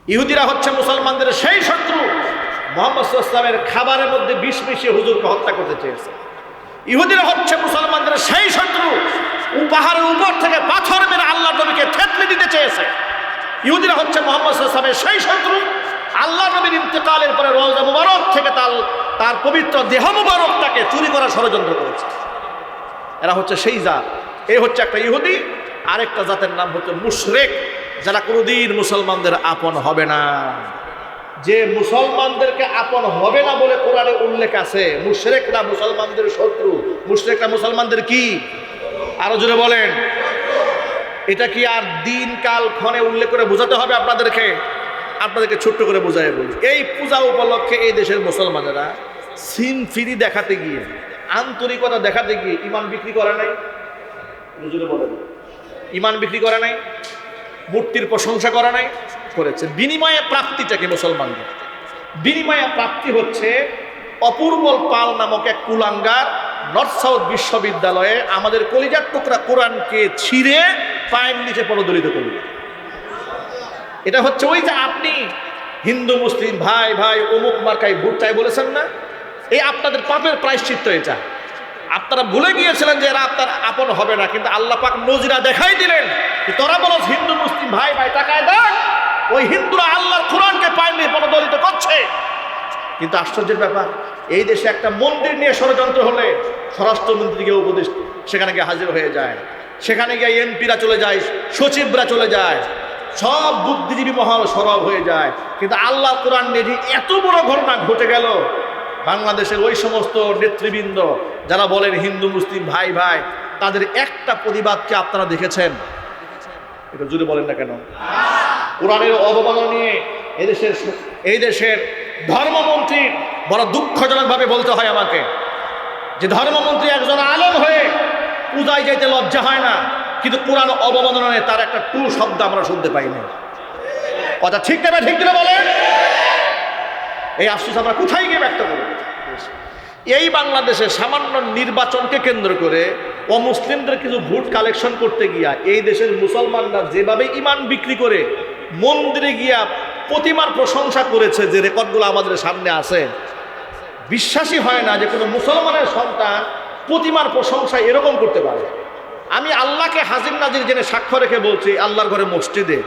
ইহুদিরা হচ্ছে মুসলমানদের সেই শত্রু, মুহাম্মদ সাল্লাল্লাহু আলাইহি ওয়াসাল্লামের খাবারের মধ্যে বিষ মিশিয়ে হুজুরকে হত্যা করতে চেয়েছে। ইহুদিরা হচ্ছে মুসলমানদের সেই শত্রু, পাহাড়ের উপর থেকে পাথর মেরে আল্লাহর নবীকে থেতলে দিতে চেয়েছে। ইহুদিরা হচ্ছে মুহাম্মদ সাল্লাল্লাহু আলাইহি ওয়াসাল্লামের সেই শত্রু, আল্লাহ নবীর ইন্তেকালের পরে রওজা মুবারক থেকে তার পবিত্র দেহ মুবারকটাকে চুরি করার ষড়যন্ত্র করেছে। এরা হচ্ছে সেই জাত। এই হচ্ছে একটা ইহুদি। আরেকটা জাতের নাম হচ্ছে মুশরিক, যারা কোনোদিন মুসলমানদের আপন হবে না। যে মুসলমানদেরকে আপন হবে না বলে কোরআনে উল্লেখ আছে, মুশরিকরা মুসলমানদের শত্রু। মুশরিকরা মুসলমানদের কি? আরো জোরে বলেন। এটা কি আর দিন কাল ক্ষণে উল্লেখ করে বোঝাতে হবে আপনাদেরকে? আপনাদেরকে ছোট্ট করে বোঝাই বলি। এই পূজা উপলক্ষে এই দেশের মুসলমানেরা সিন ফিরি দেখাতে গিয়ে, আন্তরিকতা দেখাতে গিয়ে ইমান বিক্রি করে নাই? জোরে বলেন। ইমান বিক্রি করে নাই? মূর্তির প্রশংসা করা নাই? করেছে। বিনিময়ে প্রাপ্তিটাকে মুসলমানদের বিনিময়ে প্রাপ্তি হচ্ছে অপূর্ব পাল নামক এক কুলাঙ্গার নর্থ সাউথ বিশ্ববিদ্যালয়ে আমাদের কলিজার টুকরা কোরআনকে ছিঁড়ে পায়ের নিচে পদদলিত করবে। এটা হচ্ছে ওই যে আপনি হিন্দু মুসলিম ভাই ভাই অমুক মার্কায় ভোট চাই বলেছেন না, এই আপনাদের পাপের প্রায়শ্চিত্ত এটা। আপনারা ভুলে গিয়েছিলেন যে এরা আপনার আপন হবে না, কিন্তু আল্লাহ পাক নজিরা দেখাই দিলেন। তোরা বলো হিন্দু মুসলিম ভাই ভাই টাকায় দেখ, ওই হিন্দুরা আল্লাহর কোরআনকে পায়ের নিচে পদদলিত করছে। কিন্তু আশ্চর্যের ব্যাপার, এই দেশে একটা মন্দির নিয়ে ষড়যন্ত্র হলে স্বরাষ্ট্রমন্ত্রীকে উপদেশ সেখানে গিয়ে হাজির হয়ে যায়, সেখানে গিয়ে এমপিরা চলে যায়, সচিবরা চলে যায়, সব বুদ্ধিজীবী মহল সরব হয়ে যায়। কিন্তু আল্লাহ কোরআন নিয়ে যে এত বড় ঘটনা ঘটে গেল, বাংলাদেশের ওই সমস্ত নেতৃবৃন্দ যারা বলেন হিন্দু মুসলিম ভাই ভাই, তাদের একটা প্রতিবাদকে আপনারা দেখেছেন? এটা যদি বলেন না কেন? কোরআনের অবমাননা নিয়ে এই দেশের ধর্মমন্ত্রী বড় দুঃখজনকভাবে বলতে হয় আমাকে, যে ধর্মমন্ত্রী একজন আলেম হয়ে পূজায় যাইতে লজ্জা হয় না, কিন্তু কোরআন অবমাননা নিয়ে তার একটা টু শব্দ আমরা শুনতে পাই না। কথা ঠিক না? ঠিক দিলে বলেন। এই আফসোস আমরা কোথায় গিয়ে ব্যক্ত করব? এই বাংলাদেশে সামান্য নির্বাচনকে কেন্দ্র করে অমুসলিমদের কিছু ভোট কালেকশন করতে গিয়া এই দেশের মুসলমানরা যেভাবে ইমান বিক্রি করে মন্দিরে গিয়া প্রতিমার প্রশংসা করেছে, যে রেকর্ডগুলো আমাদের সামনে আছে, বিশ্বাসই হয় না যে কোনো মুসলমানের সন্তান প্রতিমার প্রশংসা এরকম করতে পারে। আমি আল্লাহকে হাজির নাজির জেনে সাক্ষ্য রেখে বলছি, আল্লাহর ঘরে মসজিদে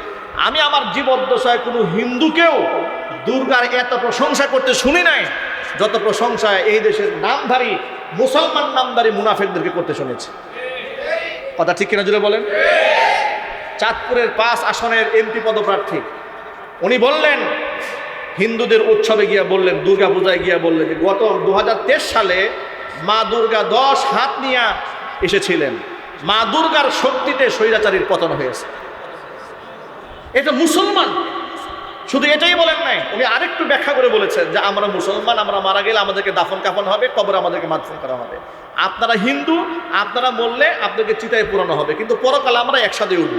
আমি আমার জীবদ্দশায় কোনো হিন্দুকেও দুর্গার এত প্রশংসা করতে শুনি নাই যত প্রশংসা এই দেশের নামধারী মুসলমান নামধারী মুনাফিকদেরকে করতে শুনেছি। কথা ঠিক কিনা জুড়ে বলেন। চাঁদপুরের 5 আসনের এমপি পদপ্রার্থী উনি বললেন, হিন্দুদের উৎসবে গিয়া বললেন, দুর্গা পূজায় গিয়া বললেন যে গত 2023 সালে মা দুর্গা 10 হাত নিয়ে এসেছিলেন, মা দুর্গার শক্তিতে স্বৈরাচারীর পতন হয়েছে। এটা মুসলমান। শুধু এটাই বলেন নাই, উনি আরেকটু ব্যাখ্যা করে বলেছেন যে আমরা মুসলমান, আমরা মারা গেলে আমাদেরকে দাফন কাফন হবে, কবর আমাদেরকে মাদফন করা হবে। আপনারা হিন্দু, আপনারা মরলে আপনাদেরকে চিতায় পুরানো হবে, কিন্তু পরকালে আমরা একসাথে উঠব।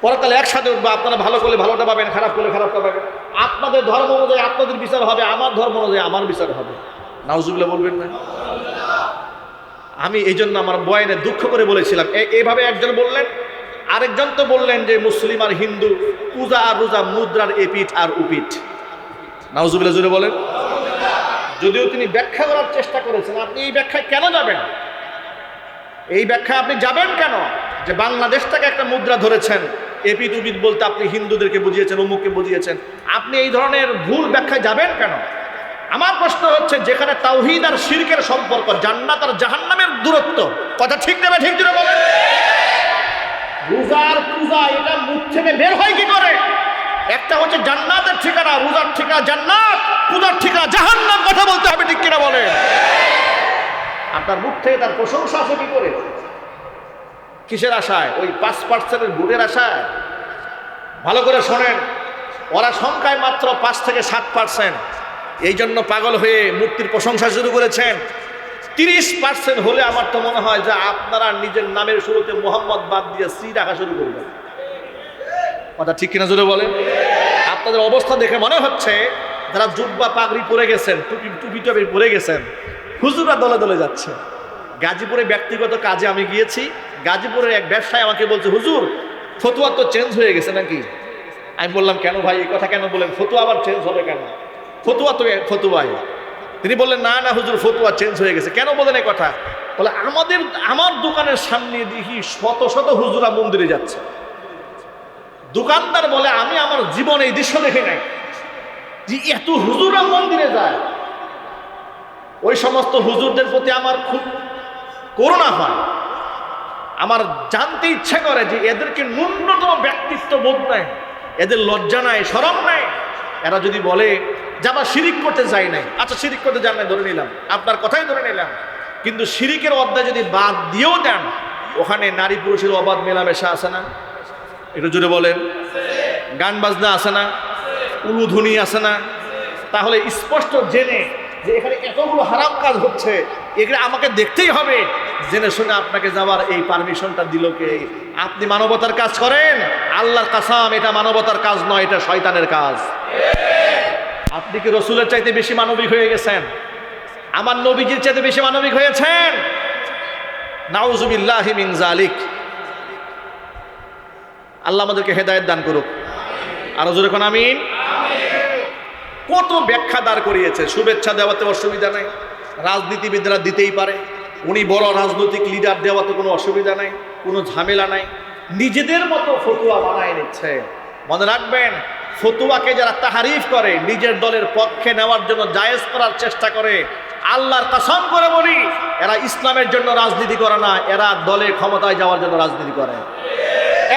পরকালে একসাথে উঠবো। আপনারা ভালো করলে ভালোটা পাবেন, খারাপ করলে খারাপটা পাবেন। আপনাদের ধর্ম অনুযায়ী আপনাদের বিচার হবে, আমার ধর্ম অনুযায়ী আমার বিচার হবে। নাউজুবিল্লাহ বলবেন না? আমি এই জন্য আমার বয়ানে দুঃখ করে বলেছিলাম, এইভাবে একজন বললেন, আরেকজন তো বললেন যে মুসলিম আর হিন্দু পূজা আর রোজা মুদ্রার এপিঠ আর উপিঠ। নাউজুবিল্লাহ জুড়ে বলেন। যদিও তিনি ব্যাখ্যা করার চেষ্টা করেছেন, আপনি এই ব্যাখ্যায় কেন যাবেন? এই ব্যাখ্যায় আপনি যাবেন কেন? যে বাংলাদেশটাকে একটা মুদ্রা ধরেছেন, এপিঠ উপিঠ বলতে আপনি হিন্দুদেরকে বুঝিয়েছেন, অমুককে বুঝিয়েছেন, আপনি এই ধরনের ভুল ব্যাখ্যায় যাবেন কেন? আমার প্রশ্ন হচ্ছে, যেখানে তাওহীদ আর শিরকের সম্পর্ক, জান্নাত আর জাহান্নামের দূরত্ব, কথা ঠিক নেবে ঠিক জুড়ে বলেন। রোজার পূজা এটা মুখ থেকে বের হয় কি করে? একটা হচ্ছে জান্নাতের ঠিকানা, রোজার ঠিকানা জান্নাত, পূজার ঠিকানা জাহান্নাম। কথা বলতে হবে ঠিক কিনা বলেন। আপনার মুখ থেকে তার প্রশংসা আসে কি করে? কিসের আশায়? ওই 5% ভোটের আশায়? ভালো করে শোনেন, ওরা সংখ্যায় মাত্র 5 থেকে 7%। এই জন্য পাগল হয়ে মূর্তির প্রশংসা শুরু করেছেন। 30% হলে আমার তো মনে হয় যে আপনারা নিজের নামের শুরুতে মোহাম্মদ বাদ দিয়ে সি রাখা শুরু করবেন। কথা ঠিক কিনা জোরে বলেন। আপনাদের অবস্থা দেখে মনে হচ্ছে যারা জুব্বা পাগড়ি পরে গেছেন, টুপি পরে গেছেন, হুজুরা দলে দলে যাচ্ছে। গাজীপুরে ব্যক্তিগত কাজে আমি গিয়েছি, গাজীপুরের এক ব্যবসায়ী আমাকে বলছে, হুজুর ফতুয়া তো চেঞ্জ হয়ে গেছে নাকি? আমি বললাম, কেন ভাই এই কথা কেন বলেন, ফতুয়া আবার চেঞ্জ হবে কেন? ফতুয়া তো ফতুয়াই। তিনি বললেন, না না হুজুর, ফতুয়া চেঞ্জ হয়ে গেছে। কেন বলেন এই কথা? বলে, আমার দোকানের সামনে দেখি শত শত হুজুরা মন্দিরে যাচ্ছে। দোকানদার বলে, আমি আমার জীবনে এই দৃশ্য দেখে নাই যে এত হুজুরা মন্দিরে যায়। ওই সমস্ত হুজুরদের প্রতি আমার খুব করুণা হয়। আমার জানতে ইচ্ছে করে যে এদেরকে ন্যূনতম ব্যক্তিত্ব বোধ নাই, এদের লজ্জা নাই, শরম নাই। এরা যদি বলে যে আবার শিরিক করতে যাই নাই, আচ্ছা শিরিক করতে যান নাই ধরে নিলাম, আপনার কথাই ধরে নিলাম, কিন্তু শিরিকের অধ্যায় যদি বাদ দিয়েও দেন, ওখানে নারী পুরুষের অবাধ মেলামেশা আছে না? একটু জোরে বলেন। গান বাজনা আছে না? উলুধ্বনি আছে না? তাহলে স্পষ্ট জেনে যে এখানে এতগুলো হারাম কাজ হচ্ছে, এগুলো আমাকে দেখতেই হবে, জেনে শুনে আপনাকে যাওয়ার এই পারমিশনটা দিল কে? আপনি মানবতার কাজ করেন, আল্লাহর কাসাম এটা মানবতার কাজ নয়, এটা শয়তানের কাজ। আপনি কি রসুলের চাইতে বেশি মানবিক হয়ে গেছেন? আমার নবীজির চাইতে বেশি মানবিক হয়েছেন? নাউজুবিল্লাহি মিন যালিক। আল্লাহ আমাদেরকে হেদায়েত দান করুক। আরো জোরে কোন আমিন। কত ব্যাখ্যা দাঁড় করিয়েছে। শুভেচ্ছা দেওয়াতে অসুবিধা নাই, রাজনীতিবিদরা দিতেই পারে, উনি বড় রাজনৈতিক লিডার, দেওয়াতে কোনো অসুবিধা নাই, কোনো ঝামেলা নাই। নিজেদের মতো ফতুয়া বানায় নিচ্ছে। মনে রাখবেন, ফতুয়াকে যারা তাহারিফ করে, নিজের দলের পক্ষে নেওয়ার জন্য জায়েজ করার চেষ্টা করে, আল্লাহর কসম করে বলি, এরা ইসলামের জন্য রাজনীতি করে না, এরা দলে ক্ষমতায় যাওয়ার জন্য রাজনীতি করে।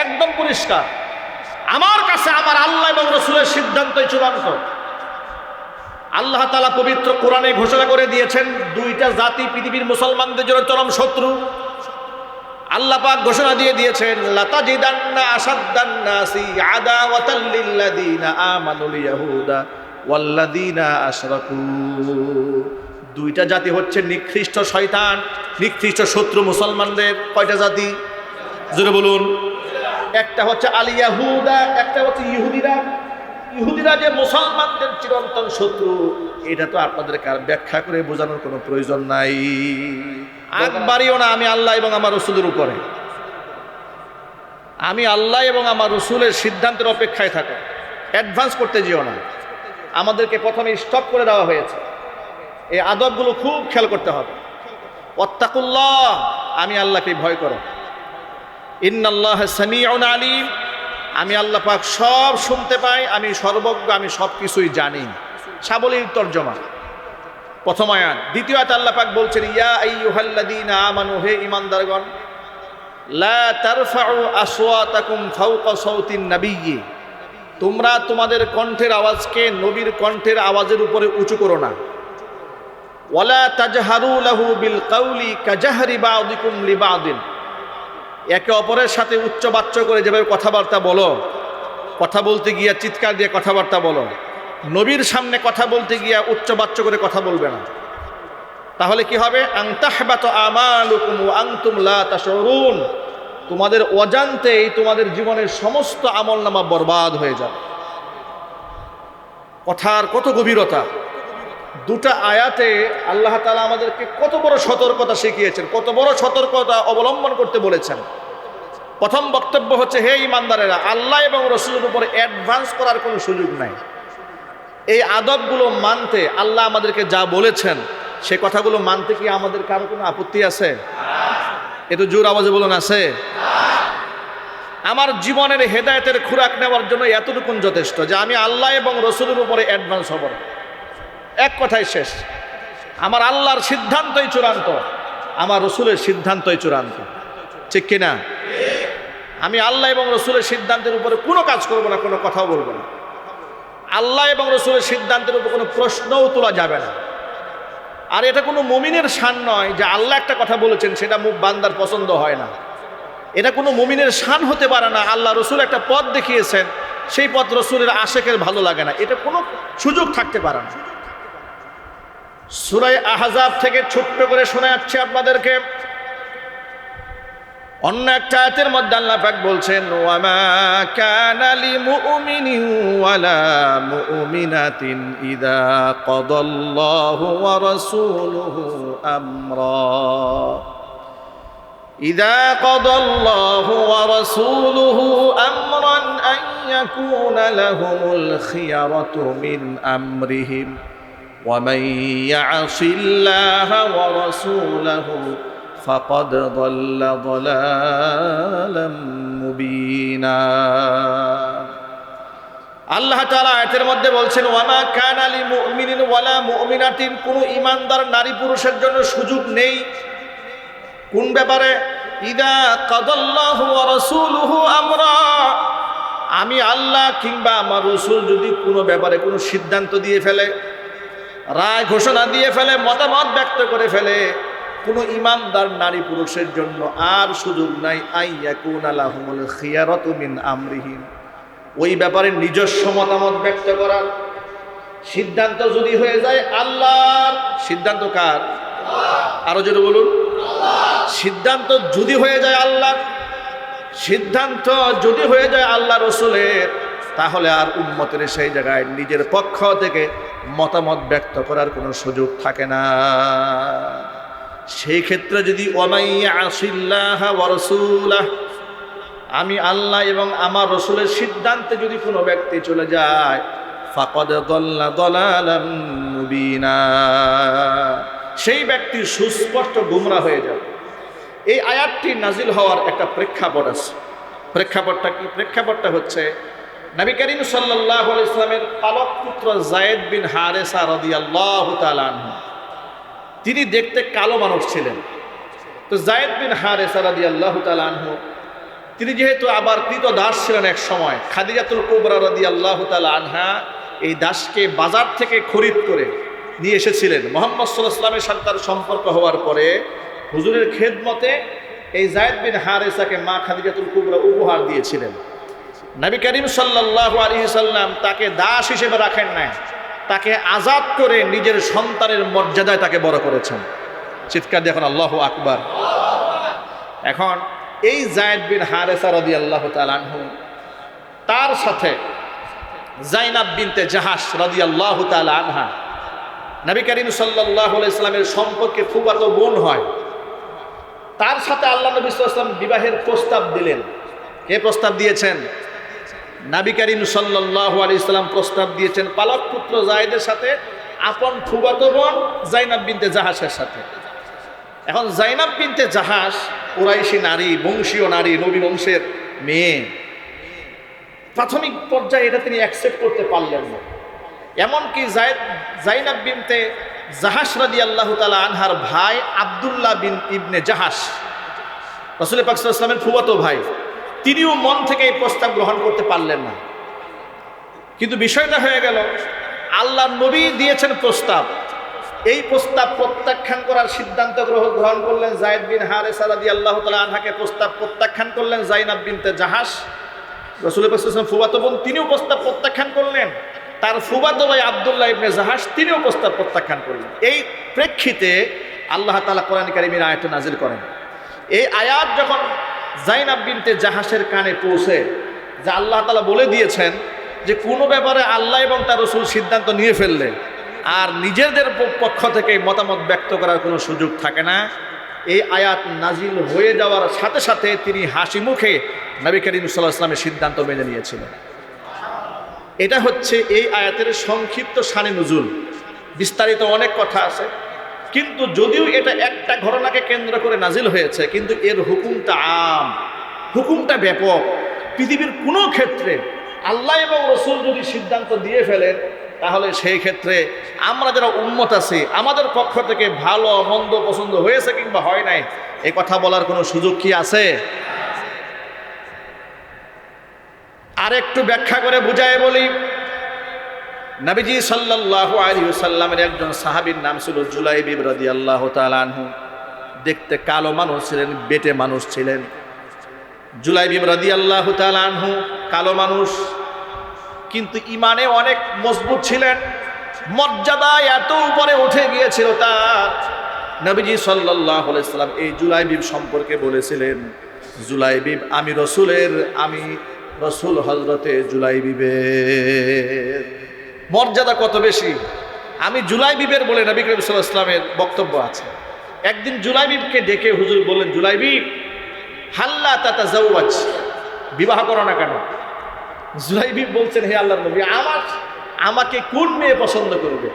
একদম পরিষ্কার। আমার কাছে আমার আল্লাহ এবং রসুলের সিদ্ধান্তই চূড়ান্ত। আল্লাহ তাআলা পবিত্র কোরআনে ঘোষণা করে দিয়েছেন, দুইটা জাতি পৃথিবীর মুসলমানদের জন্য চরম শত্রু। আল্লাহ পাক ঘোষণা দিয়ে দিয়েছেন, লাতাজিদান্না আশাদ্দান নাসি আদাওয়াতাল লিল্লাযিনা আমানুল ইয়াহুদা ওয়াল্লাযিনা আশরাকু। দুইটা জাতি হচ্ছে নিকৃষ্ট শয়তান, নিকৃষ্ট শত্রু মুসলমানদের। কয়টা জাতি? জোরে বলুন। একটা হচ্ছে আল ইয়াহুদা, একটা হচ্ছে ইহুদিরা। ইহুদিরা যে মুসলমানদের চিরন্তন শত্রু, এটা তো আপনাদের ব্যাখ্যা করে বোঝানোর কোনো প্রয়োজন নাই। একবারইও না। আমি আল্লাহ এবং আমার রসুলের উপরে, আমি আল্লাহ এবং আমার রসুলের সিদ্ধান্তের অপেক্ষায় থাকো, অ্যাডভান্স করতে যেও না। আমাদেরকে প্রথমে স্টপ করে দেওয়া হয়েছে। এই আদবগুলো খুব খেয়াল করতে হবে। ওয়াত্তাকুল্লাহ, আমি আল্লাহকে ভয় করো। ইন্নাল্লাহ সামিউন আলিম, আমি আল্লাহ পাক সব শুনতে পাই, আমি সর্বজ্ঞ, আমি সব কিছুই জানি। সাবলীল তর্জমা প্রথম আয়াত। দ্বিতীয় আয়াত আল্লাহ পাক বলছেন, ইয়া আইয়ুহাল্লাযীনা আমানু, হে ঈমানদারগণ, লা তারফাউ আসওয়াতাকুম ফাওকা সাওতিন নাবিয়্যি, তোমরা তোমাদের কণ্ঠের আওয়াজকে নবীর কণ্ঠের আওয়াজের উপরে উঁচু করো না। ওয়ালা তাজহারু লাহু বিল কাউলি কাজাহরি বা'দিকুম লিবা'দিন, একে অপরের সাথে উচ্চবাচ্য করে যেভাবে কথাবার্তা বলো, কথা বলতে গিয়া চিৎকার দিয়ে কথাবার্তা বলো, নবীর সামনে কথা বলতে গিয়া উচ্চবাচ্য করে কথা বলবে না। তাহলে কি হবে? আন তাহবাতু আমালুকুম ওয়া আনতুম লা তাশউরুন, তোমাদের অজান্তেই তোমাদের জীবনের সমস্ত আমলনামা বরবাদ হয়ে যাবে। কথার কত গভীরতা! দুটা আয়াতে আল্লাহ তাআলা আমাদেরকে কত বড় সতর্কতা শিখিয়েছেন, কত বড় সতর্কতা অবলম্বন করতে বলেছেন। প্রথম বক্তব্য হচ্ছে, হে ঈমানদারেরা, আল্লাহ এবং রসুলের উপরে অ্যাডভান্স করার কোনো সুযোগ নাই। এই আদবগুলো মানতে, আল্লাহ আমাদেরকে যা বলেছেন সে কথাগুলো মানতে কি আমাদের কারো কোনো আপত্তি আছে? একটু জোর আওয়াজে বলুন, আছে? আমার জীবনের হেদায়েতের খোরাক নেওয়ার জন্য এতটুকুন যথেষ্ট যে আমি আল্লাহ এবং রসুলের উপরে অ্যাডভান্স হব না। এক কথায় শেষ। আমার আল্লাহর সিদ্ধান্তই চূড়ান্ত, আমার রসুলের সিদ্ধান্তই চূড়ান্ত। ঠিক কিনা? আমি আল্লাহ এবং রসুলের সিদ্ধান্তের উপরে কোনো কাজ করব না, কোনো কথাও বলবো না। আল্লাহ এবং রসুলের সিদ্ধান্তের উপর কোনো প্রশ্নও তোলা যাবে না। আর এটা কোনো মুমিনের শান নয় যে আল্লাহ একটা কথা বলেছেন সেটা বান্দার পছন্দ হয় না। এটা কোনো মুমিনের শান হতে পারে না। আল্লাহ রসুল একটা পথ দেখিয়েছেন, সেই পথ রসুলের আশেকের ভালো লাগে না, এটা কোনো সুযোগ থাকতে পারে না। সূরা আহজাব থেকে ছোট্ট করে শোনাচ্ছি আপনাদেরকে। অন্য একটা আয়াতের মধ্যে আল্লাহ পাক বলছেন, ওয়ামা কানা লিমুমিনিন ওয়ালা মুমিনাতিন ইযা কাদাল্লাহু ওয়া রাসূলুহু আমরা, ইযা কাদাল্লাহু ওয়া রাসূলুহু আমরান আন ইয়াকুনা লাহুমুল খিয়ারাতু মিন আমরিহিম ওয়া মান ইয়াসিল্লাহা ওয়া রাসূলাহু ফাকাদ দাল্লা দালালাম মুবিনা। আল্লাহ তাআলা আয়াতের মধ্যে বলছেন, ওয়ামা কানা লিল মুমিনিন ওয়ালা মুমিনাতিন, কোন ঈমানদার নারী পুরুষের জন্য সুযোগ নেই। কোন ব্যাপারে? ইদা কাদাল্লাহু ওয়া রাসূলুহু আমরা, আমি আল্লাহ কিংবা আমার রাসূল যদি কোনো ব্যাপারে কোনো সিদ্ধান্ত দিয়ে ফেলে, রায় ঘোষণা দিয়ে ফেলে, মতামত ব্যক্ত করে ফেলে, কোনো ঈমানদার নারী পুরুষের জন্য আর সুযোগ নাই আইয়াকুনা লাহুমুল খিয়ারাতু মিন আমরিহিম, ওই ব্যাপারে নিজস্ব মতামত ব্যক্ত করার। সিদ্ধান্ত যদি হয়ে যায় আল্লাহর, সিদ্ধান্ত কার? আরো জোরে বলুন। সিদ্ধান্ত যদি হয়ে যায় আল্লাহর, সিদ্ধান্ত যদি হয়ে যায় আল্লাহ রসুলের, তাহলে আর উম্মতের সেই জায়গায় নিজের পক্ষ থেকে মতামত ব্যক্ত করার কোনো সুযোগ থাকে না। সেই ক্ষেত্রে যদি ওয়ামাইয়া আসিল্লাহ ওয়া রাসূলাহ, আমি আল্লাহ এবং আমার রসুলের সিদ্ধান্তে যদি কোনো ব্যক্তি চলে যায়, ফাকাদ দাল্লা দালালাম মুবিনা, সেই ব্যক্তি সুস্পষ্ট গুমরাহ হয়ে যাবে। এই আয়াতটি নাজিল হওয়ার একটা প্রেক্ষাপট আছে। প্রেক্ষাপটটা কি? প্রেক্ষাপটটা হচ্ছে নবী করিম সাল্লাল্লাহু আলাইহি ওয়াসাল্লামের পালক পুত্র যায়েদ বিন হারেসা রাদিয়াল্লাহু তাআলা আনহু, তিনি দেখতে কালো মানুষ ছিলেন। তো যায়েদ বিন হারেসা রাদিয়াল্লাহু তাআলা আনহু, তিনি যেহেতু আবার কৃত দাস ছিলেন এক সময়, খাদিজাতুল কুবরা রাদিয়াল্লাহু তাআলা আনহা এই দাসকে বাজার থেকে খরিদ করে নিয়ে এসেছিলেন। মুহাম্মদ সাল্লাল্লাহু আলাইহি ওয়াসাল্লামের সাথে তার সম্পর্ক হওয়ার পরে হুজুরের খেদমতে এই যায়েদ বিন হারেসাকে মা খাদিজাতুল কুবরা উপহার দিয়েছিলেন। নবী করিম সাল্লাল্লাহু আলাইহি ওয়াসাল্লাম তাকে দাস হিসেবে রাখেন নাই, তাকে আজাদ করে নিজের সন্তানের মর্যাদায় তাকে বড় করেছেন। চিৎকার দিয়ে এখন আল্লাহু আকবার। এখন এই যায়েদ বিন হারেসা রাদিয়াল্লাহু তাআলা আনহু, তার সাথে যায়নাব বিনতে জাহাশ রাদিয়াল্লাহু তাআলা আনহা, নবী করিম সাল্লাল্লাহু আলাইহি ওয়াসাল্লামের সম্পর্কে ফুফাতো বোন হয়। তার সাথে আল্লাহ নবী সাল্লাল্লাহু আলাইহি ওয়াসাল্লাম বিবাহের প্রস্তাব দিলেন। কে প্রস্তাব দিয়েছেন? নবী করিম সাল্লাল্লাহু আলাইহি ওয়াসাল্লাম প্রস্তাব দিয়েছেন পালক পুত্র যায়েদের সাথে আপন ফুফাতো বোন যায়নাব বিনতে জাহাশের সাথে। এখন যায়নাব বিনতে জাহাশ কুরাইশি নারী, বংশীয় নারী, নবী বংশের মেয়ে। প্রাথমিক পর্যায়ে এটা তিনি অ্যাকসেপ্ট করতে পারলেন না। এমনকি যায়নাব বিনতে জাহাশ রাদিয়াল্লাহু তাআলা আনহার ভাই আব্দুল্লাহ বিন ইবনে জাহাশ, রাসূল পাক সাল্লাল্লাহু আলাইহি ওয়াসাল্লামের ফুফাতো ভাই, তিনিও মন থেকে এই প্রস্তাব গ্রহণ করতে পারলেন না। কিন্তু বিষয়টা হয়ে গেল, আল্লাহর নবী দিয়েছেন প্রস্তাব, এই প্রস্তাব প্রত্যাখ্যান করার সিদ্ধান্ত গ্রহণ করলেন যায়েদ বিন হারেসা রাদিয়াল্লাহু তাআলা আনহাকে প্রস্তাব প্রত্যাখ্যান করলেন যায়নাব বিনতে জাহাশ। রাসূল পাক সাল্লাল্লাহু আলাইহি ওয়াসাল্লাম ফুফাতো বোন তিনিও প্রস্তাব প্রত্যাখ্যান করলেন, তার ফুফাতো ভাই আব্দুল্লাহ ইবনে জাহাশ তিনিও প্রস্তাব প্রত্যাখ্যান করলেন। এই প্রেক্ষিতে আল্লাহ তাআলা কোরআন কারীমের আয়াত নাজিল করেন। এই আয়াত যখন যায়নাব বিনতে জাহাশের কানে পৌঁছে, যে আল্লাহ তাআলা বলে দিয়েছেন যে কোনো ব্যাপারে আল্লাহ এবং তার রাসূল সিদ্ধান্ত নিয়ে ফেললে আর নিজেদের পক্ষ থেকে মতামত ব্যক্ত করার কোনো সুযোগ থাকে না, এই আয়াত নাজিল হয়ে যাওয়ার সাথে সাথে তিনি হাসি মুখে নবী করিম সাল্লাল্লাহু আলাইহি ওয়াসাল্লামের সিদ্ধান্ত মেনে নিয়েছিলেন। এটা হচ্ছে এই আয়াতের সংক্ষিপ্ত শানে নুজুল। বিস্তারিত অনেক কথা আছে, কিন্তু যদিও এটা একটা ঘটনাকে কেন্দ্র করে নাজিল হয়েছে, কিন্তু এর হুকুমটা আম, হুকুমটা ব্যাপক। পৃথিবীর কোনো ক্ষেত্রে আল্লাহ এবং রাসূল যদি সিদ্ধান্ত দিয়ে ফেলেন, তাহলে সেই ক্ষেত্রে আমরা যারা উম্মত আছি, আমাদের পক্ষ থেকে ভালো মন্দ পছন্দ হয়েছে কিংবা হয় নাই, এই কথা বলার কোনো সুযোগ কি আছে? আর একটু ব্যাখ্যা করে বুঝায় বলি, নবীজি সাল্লাল্লাহু আলাইহি ওয়াসাল্লামের একজন সাহাবীর নাম ছিল জুলাইবিব রাদিয়াল্লাহু তাআলা আনহু। দেখতে কালো মানুষ ছিলেন, বেটে মানুষ ছিলেন। জুলাইবিব রাদিয়াল্লাহু তাআলা আনহু কালো মানুষ, কিন্তু ইমানে অনেক মজবুত ছিলেন। মর্যাদায় এত উপরে উঠে গিয়েছিল তার, নবীজি সাল্লাল্লাহু আলাইহি ওয়াসাল্লাম এই জুলাইবিব সম্পর্কে বলেছিলেন, জুলাইবিব আমি রসুল হযরতে জুলাইবিবের মর্যাদা কত বেশি, আমি জুলাইবিবের বলে নবী করিম সাল্লাল্লাহু আলাইহি ওয়াসাল্লামের বক্তব্য আছে। একদিন জুলাইবিবকে ডেকে হুজুর বললেন, জুলাইবিব হাল্লা তাতাজাওয়াজ, বিবাহ করো না কেন? জুলাইবি বলছেন, হে আল্লাহর নবী, আমাকে কোন মেয়ে পছন্দ করবে?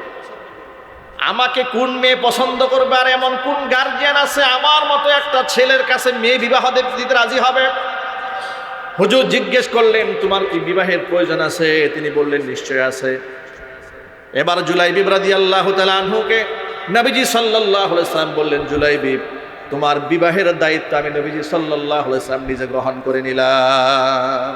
আমাকে কোন মেয়ে পছন্দ করবে? আর এমন কোন গার্জিয়ান আছে আমার মতো একটা ছেলের কাছে মেয়ে বিবাহ দিতে রাজি হবে? হুজুর জিজ্ঞেস করলেন, তোমার কি বিবাহের প্রয়োজন আছে? তিনি বললেন, নিশ্চয় আছে। এবার জুলাইবি রাদিয়াল্লাহু তাআলা আনহুকে নবীজি সাল্লাল্লাহু আলাইহি সাল্লাম বললেন, জুলাইবি, তোমার বিবাহের দায়িত্ব আমি নবীজি সাল্লাল্লাহু আলাইহি সাল্লাম নিজে গ্রহণ করে নিলাম।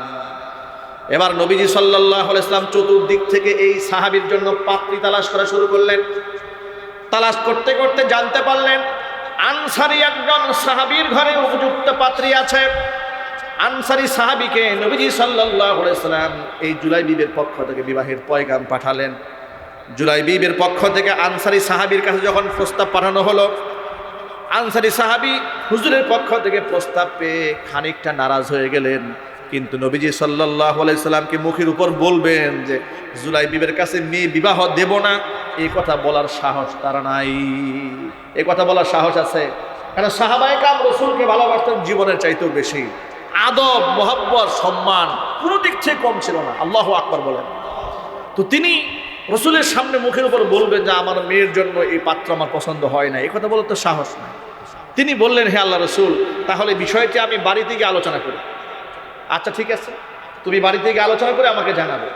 এবার নবীজি সাল্লাল্লাহু আলাইহি সাল্লাম চতুর্দিক থেকে এই সাহাবীর জন্য পাত্রী তালাশ করা শুরু করলেন। তালাশ করতে করতে জানতে পারলেন আনসারী একজন সাহাবীর ঘরে উপযুক্ত পাত্রী আছে। আনসারী সাহাবীকে নবীজি সাল্লাল্লাহু আলাইহি সাল্লাম এই জুলাইবিবের পক্ষ থেকে বিবাহের পয়গাম পাঠালেন। জুলাইবিবের পক্ষ থেকে আনসারী সাহাবীর কাছে যখন প্রস্তাব পাঠানো হলো, আনসারী সাহাবী হুজুরের পক্ষ থেকে প্রস্তাব পেয়ে খানিকটা নারাজ হয়ে গেলেন। কিন্তু নবীজি সাল্লাল্লাহু আলাইহি সাল্লামকে মুখের উপর বলবেন যে জুলাইবিবের কাছে মেয়ে বিবাহ দেব না, এই কথা বলার সাহস তার নাই। এই কথা বলার সাহস আছে কারণ সাহাবায়ে কেরাম রাসূলকে ভালোবাসতেন জীবনের চাইতেও বেশি। আদব, মহব্বত, সম্মান কোনো দিক থেকে কম ছিল না। আল্লাহু আকবার বলেন। তো তিনি রাসূলের সামনে মুখের উপর বলবেন যে আমার মেয়ের জন্য এই পাত্র আমার পছন্দ হয় না, এই কথা বলার তো সাহস নাই। তিনি বললেন, হে আল্লাহ রাসূল, তাহলে বিষয়টি আমি বাড়িতে গিয়ে আলোচনা করি। আচ্ছা ঠিক আছে, তুমি বাড়িতে গিয়ে আলোচনা করে আমাকে জানাবে।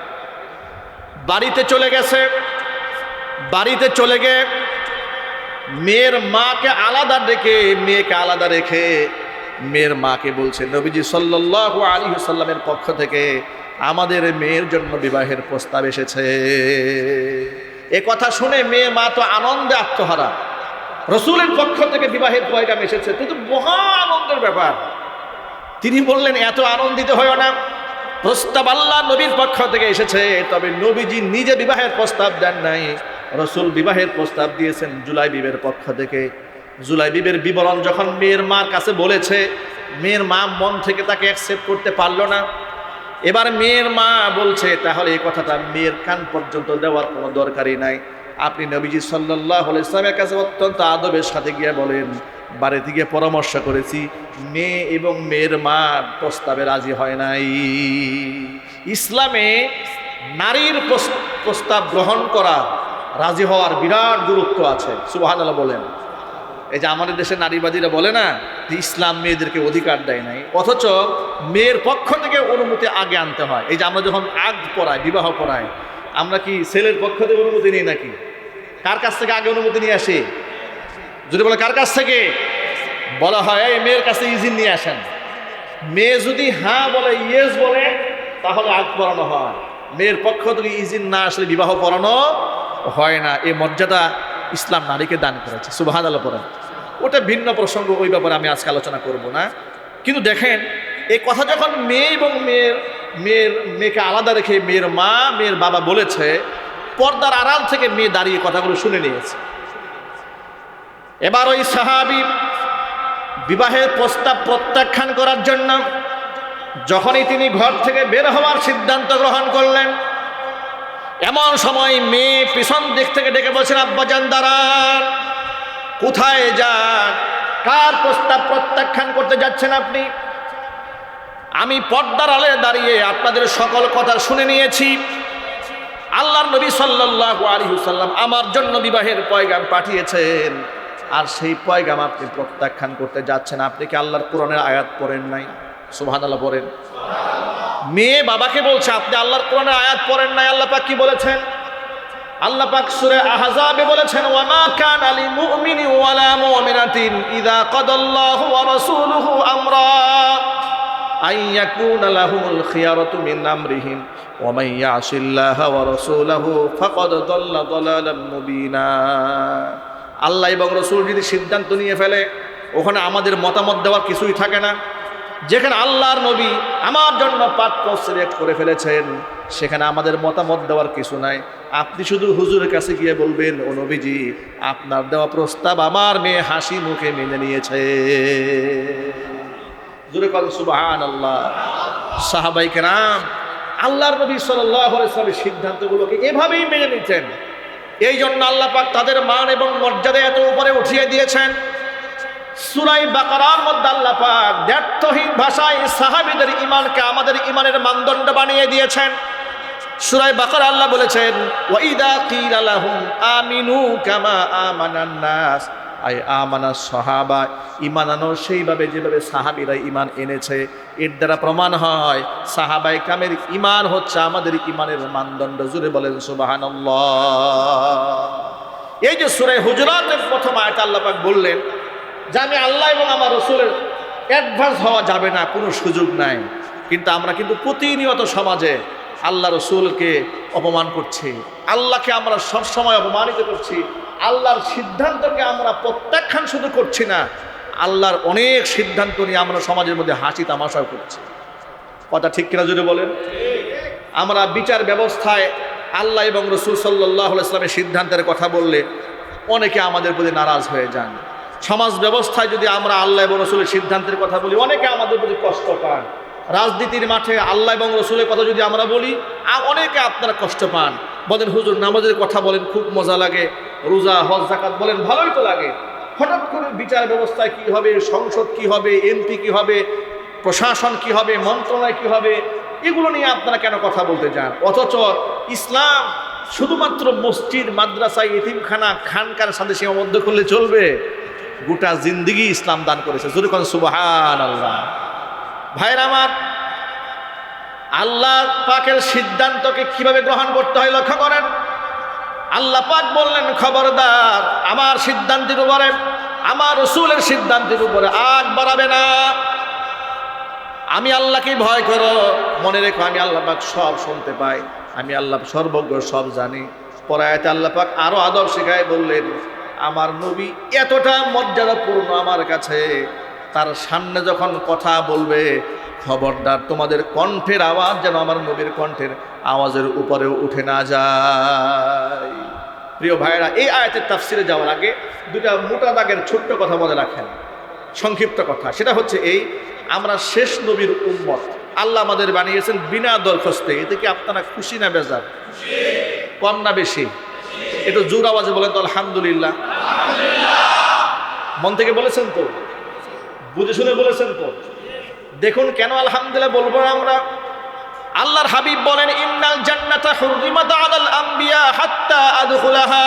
বাড়িতে চলে গেছে। বাড়িতে চলে গিয়ে মেয়ের মাকে আলাদা রেখে মেয়ের মাকে বলছে, নবীজি সাল্লাল্লাহু আলাইহি ওয়াসাল্লামের পক্ষ থেকে আমাদের মেয়ের জন্য বিবাহের প্রস্তাব এসেছে। এ কথা শুনে মেয়ে মা তো আনন্দে আত্মহারা। রাসূলের পক্ষ থেকে বিবাহের পয়গাম এসেছে, কিন্তু মহা আনন্দের ব্যাপার। তিনি বললেন, এত আনন্দিত হয় না, প্রস্তাব আল্লাহ নবীর পক্ষ থেকে এসেছে, তবে নবীজি নিজে বিবাহের প্রস্তাব দেন নাই, রাসূল বিবাহের প্রস্তাব দিয়েছেন জুলাইবিবের পক্ষ থেকে। জুলাইবিবের বিবরণ যখন মেয়ের মার কাছে বলেছে, মেয়ের মা মন থেকে তাকে অ্যাকসেপ্ট করতে পারলো না। এবার মেয়ের মা বলছে, তাহলে এই কথাটা মেয়ের কান পর্যন্ত দেওয়ার কোনো দরকারই নাই, আপনি নবীজি সাল্লাল্লাহু আলাইহি ওয়াসাল্লামের কাছে অত্যন্ত আদবের সাথে গিয়ে বলেন, বাড়িতে গিয়ে পরামর্শ করেছি, মেয়ে এবং মেয়ের মা প্রস্তাবে রাজি হয় নাই। ইসলামে নারীর প্রস্তাব গ্রহণ করা, রাজি হওয়ার বিরাট গুরুত্ব আছে। সুবহানাল্লাহ বলেন। এই যে আমাদের দেশে নারীবাদীরা বলে না যে ইসলাম মেয়েদেরকে অধিকার দেয় নাই, অথচ মেয়ের পক্ষ থেকে অনুমতি আগে আনতে হয়। এই যে আমরা যখন পড়াই, বিবাহ পড়াই, আমরা কি ছেলের পক্ষ থেকে অনুমতি নিই নাকি? কার কাছ থেকে আগে অনুমতি নিয়ে আসি? যদি বলে কার কাছ থেকে, বলা হয় এই মেয়ের কাছে ইজিন নিয়ে আসেন। মেয়ে যদি হ্যাঁ বলে, ইয়েস বলে, তাহলে আগ পড়ানো হয়। মেয়ের পক্ষ থেকে ইজিন না আসলে বিবাহ পড়ানো হয় না। এই মর্যাদা ইসলাম নারীকে দান করেছে। সুবহানাল্লাহ পড়েন। ওটা ভিন্ন প্রসঙ্গ, ওই ব্যাপারে আমি আজকে আলোচনা করব না। কিন্তু দেখেন, এই কথা যখন মেয়ে এবং মেয়েকে আলাদা রেখে মেয়ের মা মেয়ের বাবা বলেছে, পর্দার আড়াল থেকে মেয়ে দাঁড়িয়ে কথাগুলো শুনে নিয়েছে। এবার ওই সাহাবী বিবাহের প্রস্তাব প্রত্যাখ্যান করার জন্য যখনই তিনি ঘর থেকে বের হওয়ার সিদ্ধান্ত গ্রহণ করলেন, এমন সময় মেয়ে পিছন দিক থেকে ডেকে বলছেন, আব্বাজান দাঁড়ান, কোথায় যান? কার প্রস্তাব প্রত্যাখ্যান করতে যাচ্ছেন আপনি? আমি পর্দার আড়ালে দাঁড়িয়ে আপনাদের সকল কথা শুনে নিয়েছি। আল্লাহর নবী সাল্লাল্লাহু আলাইহি ওয়াসাল্লাম আমার জন্য বিবাহের পয়গাম পাঠিয়েছেন, আর সেই পয়গাম আপনি প্রত্যাখ্যান করতে যাচ্ছেন। আপনি কি আল্লাহর কোরআনের আয়াত পড়েন নাই? সুবহানাল্লাহ পড়েন। মেয়ে বাবাকে বলছে, আপনি আল্লাহর কোরআনের আয়াত পড়েন নাই। আল্লাহ পাক কি বলেছেন? আল্লাহ পাক সূরা আহজাবে বলেছেন, ওয়া মা কানা লিল মুমিনি ওয়ালা মুমিনাতিন ইযা কাদাল্লাহু ওয়া রাসূলুহু আমরা আন ইয়াকুনা লাহুমুল খিয়ারাতু মিন আমরিহিম ওয়া মান ইয়াসিল্লাহা ওয়া রাসূলাহু ফাকাদ দাল্লা দালালাম মুবিনা। আল্লাহ এবং রাসূল যদি সিদ্ধান্ত নিয়ে ফেলে, ওখানে আমাদের মতামত দেওয়ার কিছুই থাকে না। যেখানে আল্লাহর নবী আমার জন্য পাত্র সিলেক্ট করে ফেলেছেন, সেখানে আমাদের মতামত দেওয়ার কিছু নাই। আপনি শুধু হুজুরের কাছে গিয়ে বলবেন, ও নবীজি, আপনার দেওয়া প্রস্তাব আমার মেয়ে হাসি মুখে মেনে নিয়েছে। জোরে বলেন সুবহানাল্লাহ। সাহাবায়ে কেরাম আল্লাহর নবী সাল্লাল্লাহু আলাইহি ওয়াসাল্লামের সিদ্ধান্তগুলোকে এভাবেই মেনে নিতেন। এই জন্য আল্লাহ পাক তাদের মান এবং মর্যাদা এত উপরে উঠিয়ে দিয়েছেন। সূরা বাকারার মধ্যে আল্লাহ পাক দ্ব্যর্থহীন ভাষায় সাহাবীদের ঈমানকে আমাদের ঈমানের মানদণ্ড বানিয়ে দিয়েছেন। সূরা বাকারা আল্লাহ বলেছেন, ওয়া ইযা কিলা লাহুম আমিনু কামা আমানান নাস, আই আমানাস সাহাবা, ঈমান আনো সেইভাবে যেভাবে সাহাবীরা ঈমান এনেছে। এর দ্বারা প্রমাণ হয় সাহাবায়ে কামের ঈমান হচ্ছে আমাদের ঈমানের মানদণ্ড। জোরে বলেন সুবহানাল্লাহ। এই যে সূরা হুজুরাতের প্রথম আয়াতে আল্লাহ পাক বললেন যে আমি আল্লাহ এবং আমার রাসূলের অ্যাডভান্স হওয়া যাবে না, কোনো সুযোগ নাই। কিন্তু আমরা কিন্তু প্রতিনিয়ত সমাজে আল্লাহ রসুলকে অপমান করছি, আল্লাহকে আমরা সবসময় অপমানিত করছি, আল্লাহর সিদ্ধান্তকে আমরা প্রত্যাখ্যান শুধু করছি না, আল্লাহর অনেক সিদ্ধান্ত নিয়ে আমরা সমাজের মধ্যে হাসি তামাশাও করছি। কথা ঠিক কিনা যদি বলেন? আমরা বিচার ব্যবস্থায় আল্লাহ এবং রসুল সাল্লাল্লাহু আলাইহি ওয়াসাল্লামের সিদ্ধান্তের কথা বললে অনেকে আমাদের প্রতি নারাজ হয়ে যান। সমাজ ব্যবস্থায় যদি আমরা আল্লাহ এবং রসুলের সিদ্ধান্তের কথা বলি অনেকে আমাদের প্রতি কষ্ট পান। রাজনীতির মাঠে আল্লাহ এবং রসুলের কথা যদি আমরা বলি অনেকে আপনারা কষ্ট পান। বলেন হুজুর নামাজের কথা বলেন খুব মজা লাগে, রোজা হজ যাকাত বলেন ভালোই তো লাগে, হঠাৎ করে বিচার ব্যবস্থায় কি হবে, সংসদ কি হবে, এমপি কি হবে, প্রশাসন কি হবে, মন্ত্রণালয় কি হবে, এগুলো নিয়ে আপনারা কেন কথা বলতে যান? অথচ ইসলাম শুধুমাত্র মসজিদ, মাদ্রাসা, এতিমখানা, খানকার সাথে সীমাবদ্ধ করলে চলবে? গোটা জিন্দেগি ইসলাম দান করেছে। জোরে কোন সুবহানাল্লাহ। ভাইরা আমার, আল্লাহ পাকের সিদ্ধান্তকে কিভাবে গ্রহণ করতে হয় লক্ষ্য করেন। আল্লাহ পাক বললেন, খবরদার আমার সিদ্ধান্তের উপরে, আমার রসুলের সিদ্ধান্তের উপরে আগ বাড়াবে না। আমি আল্লাহকে ভয় করো, মনে রেখো আমি আল্লাহ পাক সব শুনতে পাই, আমি আল্লাহ সর্বজ্ঞ, সব জানি। পরায়াতে আল্লাহ পাক আরো আদব শেখায় বললেন, আমার নবী এতটা মর্যাদাপূর্ণ আমার কাছে, তার সামনে যখন কথা বলবে খবরদার তোমাদের কণ্ঠের আওয়াজ যেন আমার নবীর কণ্ঠের আওয়াজের উপরেও উঠে না যায়। প্রিয় ভাইরা, এই আয়াতের তাফসিরে যাওয়ার আগে দুটা মোটা দাগের ছোট্ট কথা মনে রাখেন, সংক্ষিপ্ত কথা। সেটা হচ্ছে এই, আমরা শেষ নবীর উম্মত, আল্লাহ আমাদের বানিয়েছেন বিনা দরখাস্তে। এতে কি আপনারা খুশি না বেজার? কম না বেশি? একটু জোর আওয়াজে বলেন তো আলহামদুলিল্লাহ। মন থেকে বলেছেন তো? বুঝে শুনে বলেছেন তো? দেখুন কেন আলহামদুলিল্লাহ বলবো আমরা। আল্লাহর হাবিব বলেন, ইন্নাল জান্নাতা হুররিমাত আলাল আম্বিয়া হাত্তা আদখুলাহা।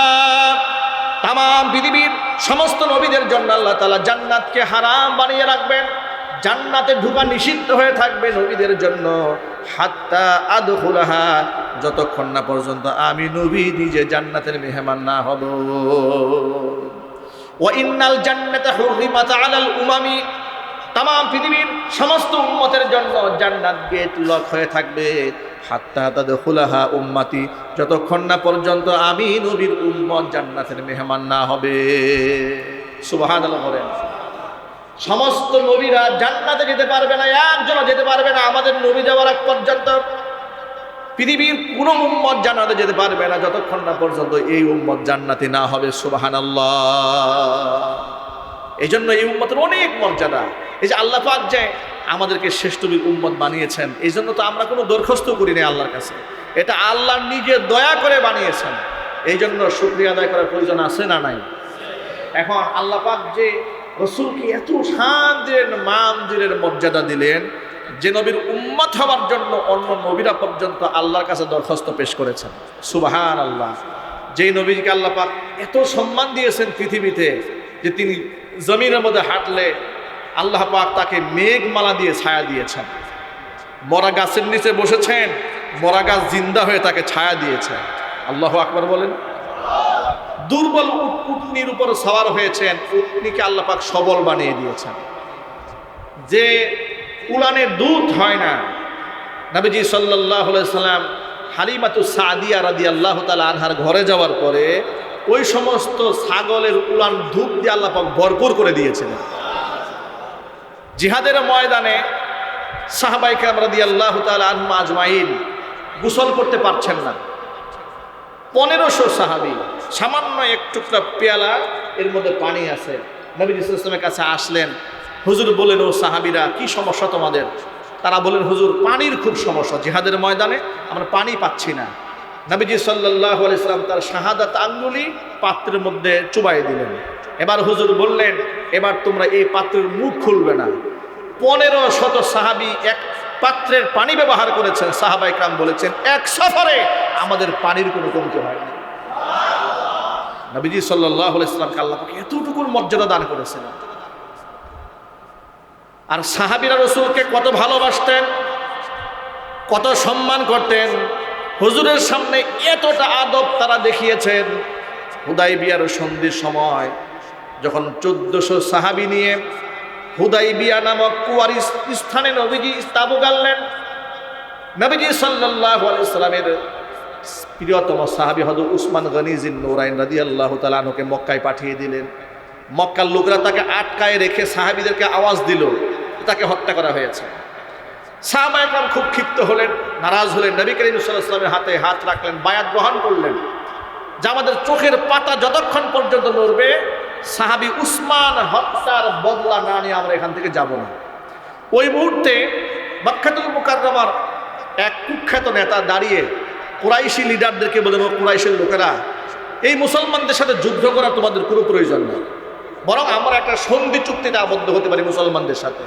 তামাম পৃথিবীর সমস্ত নবীদের জন্য আল্লাহ তাআলা জান্নাতকে হারাম বানিয়ে রাখবেন, জান্নাতে ঢোকা নিষিদ্ধ হয়ে থাকবে নবীদের জন্য, হাত্তা আদখুলাহা, যতক্ষণ না পর্যন্ত আমি নবী নিজে জান্নাতের মেহমান না হব। ওয়া ইন্নাল জান্নাতা হুররিমাত আলাল উমামি, তামাম পৃথিবীর সমস্ত উম্মতের জন্য জান্নাত গেট লক হয়ে থাকবে, হাত্তা তাদখুলাহা উম্মতি, যতক্ষণ না পর্যন্ত আমি নবীর উম্মত জান্নাতের মেহমান না হবে। সুবহানাল্লাহ বলেন। সমস্ত নবীরা জান্নাতে যেতে পারবে না, একজনও যেতে পারবে না আমাদের নবী যাওয়ার আগ পর্যন্ত। পৃথিবীর কোনো উম্মত জান্নাতে যেতে পারবে না যতক্ষণ না পর্যন্ত এই উম্মত জান্নাতি না হবে। সুবহানাল্লাহ। এই জন্য এই উম্মতের অনেক মর্যাদা। এই যে আল্লাহ পাক যে আমাদেরকে শ্রেষ্ঠ নবীর উম্মত বানিয়েছেন, এই জন্য তো আমরা কোনো দরখাস্ত করি না আল্লাহর কাছে, এটা আল্লাহ নিজে দয়া করে বানিয়েছেন। এই জন্য শুকরিয়া আদায় করার প্রয়োজন আছে না নাই? এখন আল্লাহ পাক যে রসুলকে এত শান দিলেন, মান দিলেন, মর্যাদা দিলেন, যে নবীর উম্মত হওয়ার জন্য অন্য নবীরা পর্যন্ত আল্লাহর কাছে দরখাস্ত পেশ করেছেন। সুবহানাল্লাহ। যেই নবীকে আল্লাহ পাক এত সম্মান দিয়েছেন পৃথিবীতে, যে তিনি জমিনের মধ্যে হাঁটলে আল্লাহ পাক তাকে মেঘমালা দিয়ে ছায়া দিয়েছেন, মরা গাছের নিচে বসেছেন, মরা গাছ জিন্দা হয়ে তাকে ছায়া দিয়েছেন। আল্লাহু আকবার বলেন। দুর্বল উটনির উপর সওয়ার হয়েছেন, উটনিকে আল্লাহ পাক সবল বানিয়ে দিয়েছেন। যে উলানের দুধ হয় না, নবীজি সাল্লাল্লাহু আলাইহি সাল্লাম হালিমাতুস সাদিয়া রাদিয়াল্লাহু তাআলা আনহার ঘরে যাওয়ার পরে ওই সমস্ত ছাগলের উলান দুধ দিয়ে আল্লাহ পাক ভরপুর করে দিয়েছিলেন। জিহাদের ময়দানে সাহাবায়ে কেরাম রাদিয়াল্লাহু তাআলা আনহুম আজমাইন গোসল করতে পারছেন না। 1500 সাহাবী, সামান্য এক টুকরা পেয়ালা এর মধ্যে পানি আছে, নবী সাল্লাল্লাহু আলাইহি ওয়াসাল্লামের কাছে আসলেন। হুজুর বলেন, ও সাহাবীরা কি সমস্যা তোমাদের? তারা বলেন, হুজুর পানির খুব সমস্যা, জিহাদের ময়দানে আমরা পানি পাচ্ছি না। নবীজি সাল্লাল্লাহু আলাইহি সাল্লাম তার শাহাদাত আঙ্গুলি পাত্রের মধ্যে চুবাই দিলেন। এবার হুজুর বললেন, এবার তোমরা এই পাত্রের মুখ খুলবে না। 1500 সাহাবী এক পাত্রের পানি ব্যবহার করেছেন। সাহাবায়ে কেরাম বলেছেন, এক সফরে আমাদের পানির কোনো কমতি হয়নি। নবীজি সাল্লাল্লাহু আলাইহি সাল্লামকে আল্লাহ পাক এতটুকুর মর্যাদা দান করেছেন। আর সাহাবীরা রাসূলকে কত ভালোবাসতেন, কত সম্মান করতেন। হুজুরের সামনে এতটা আদব তারা দেখিয়েছেন। হুদাইবিয়ার সন্ধির সময় যখন 1400 সাহাবী নিয়ে হুদাইবিয়া নামক কুয়ারি স্থানে নবীজি তাবু গাড়লেন, নবীজি সাল্লাল্লাহু আলাইহি সাল্লামের প্রিয়তম সাহাবী হযরত উসমান গনি জিন্নুরাইন রাদিয়াল্লাহু তাআলা আনহুকে মক্কায় পাঠিয়ে দিলেন। মক্কার লোকরা তাকে আটকায় রেখে সাহাবীদেরকে আওয়াজ দিল, তাকে হত্যা করা হয়েছে। সাহাবায়ে কেরাম খুব ক্ষিপ্ত হলেন, নারাজ হলেন। নবী করিম সাল্লাল্লাহু আলাইহি ওয়াসাল্লামের হাতে হাত রাখলেন, বায়াত গ্রহণ করলেন যে আমাদের চোখের পাতা যতক্ষণ পর্যন্ত নড়বে সাহাবী উসমান হত্যার বদলা না নিয়ে আমরা এখান থেকে যাব না। ওই মুহূর্তে মক্কাতুল মুকাররমার এক কুখ্যাত নেতা দাঁড়িয়ে কুরাইশি লিডারদেরকে বলেন, কুরাইশের লোকেরা, এই মুসলমানদের সাথে যুদ্ধ করার তোমাদের কোনো প্রয়োজন নেই, বরং আমরা একটা সন্ধি চুক্তিতে আবদ্ধ হতে পারি মুসলমানদের সাথে।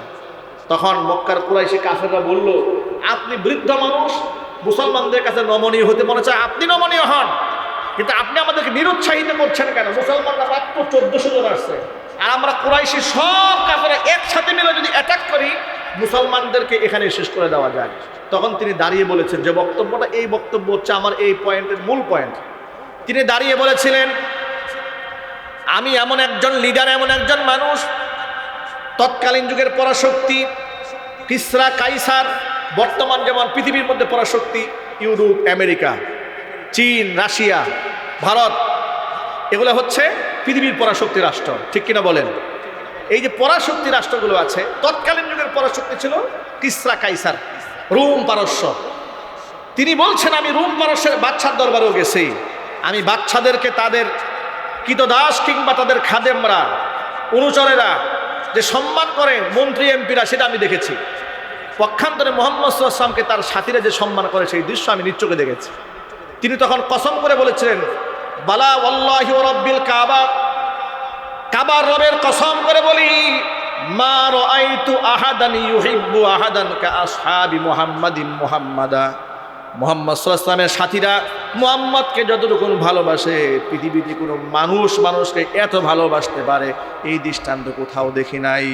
তখন মক্কার কুরাইশি কাফেররা বলল, আপনি বৃদ্ধ মানুষ, মুসলমানদের কাছে নমনীয় হতে মনে চায়, আপনি নমনীয় হন, কিন্তু আপনি আমাদেরকে নিরুৎসাহিত করছেন কেন? মুসলমানরা মাত্র 1400 জন আসছে, আর আমরা কুরাইশি সব কাফেররা একসাথে মিলে যদি অ্যাটাক করি মুসলমানদেরকে এখানে শেষ করে দেওয়া যায়। তখন তিনি দাঁড়িয়ে বলেছেন যে বক্তব্যটা, এই বক্তব্য হচ্ছে আমার এই পয়েন্টের মূল পয়েন্ট। তিনি দাঁড়িয়ে বলেছিলেন, আমি এমন একজন লিডার, এমন একজন মানুষ, তৎকালীন যুগের পরাশক্তি কিসরা কাইসার, বর্তমান যেমন পৃথিবীর মধ্যে পরাশক্তি ইউরোপ, আমেরিকা, চীন, রাশিয়া, ভারত, এগুলো হচ্ছে পৃথিবীর পরাশক্তি রাষ্ট্র, ঠিক কিনা বলেন? এই যে পরাশক্তি রাষ্ট্রগুলো আছে, তৎকালীন যুগের পরাশক্তি ছিল কিসরা কাইসার, রোম পারস্য। তিনি বলছেন, আমি রোম পারস্যের বাদশার দরবারেও গেছি, আমি বাদশাদেরকে তাদের কৃতদাস কিংবা তাদের খাদেমরা, অনুচরেরা যে সম্মান করে মন্ত্রী এমপিরা, সেটা আমি দেখেছি। পক্ষান্তরে মুহাম্মদ সাল্লাল্লাহু আলাইহি ওয়াসাল্লামকে তার সাথীরা যে সম্মান করে, সেই দৃশ্য আমি নিজ চোখে দেখেছি। তিনি তখন কসম করে বলেছিলেন, বালা ওয়াল্লাহি ওয়া রাব্বিল কাবা, কাবার রবের কসম করে বলি, মা রাআইতু আহাদান ইউহিব্বু আহাদান কা আসহাবি মুহাম্মাদিন মুহাম্মাদা। মুহাম্মদ সাল্লাল্লাহু আলাইহি ওয়াসাল্লামের সাথীরা মুহাম্মদকে যতটুকু ভালোবাসে, পৃথিবীতে কোনো মানুষ মানুষকে এত ভালোবাসতে পারে এই দৃষ্টান্ত কোথাও দেখি নাই।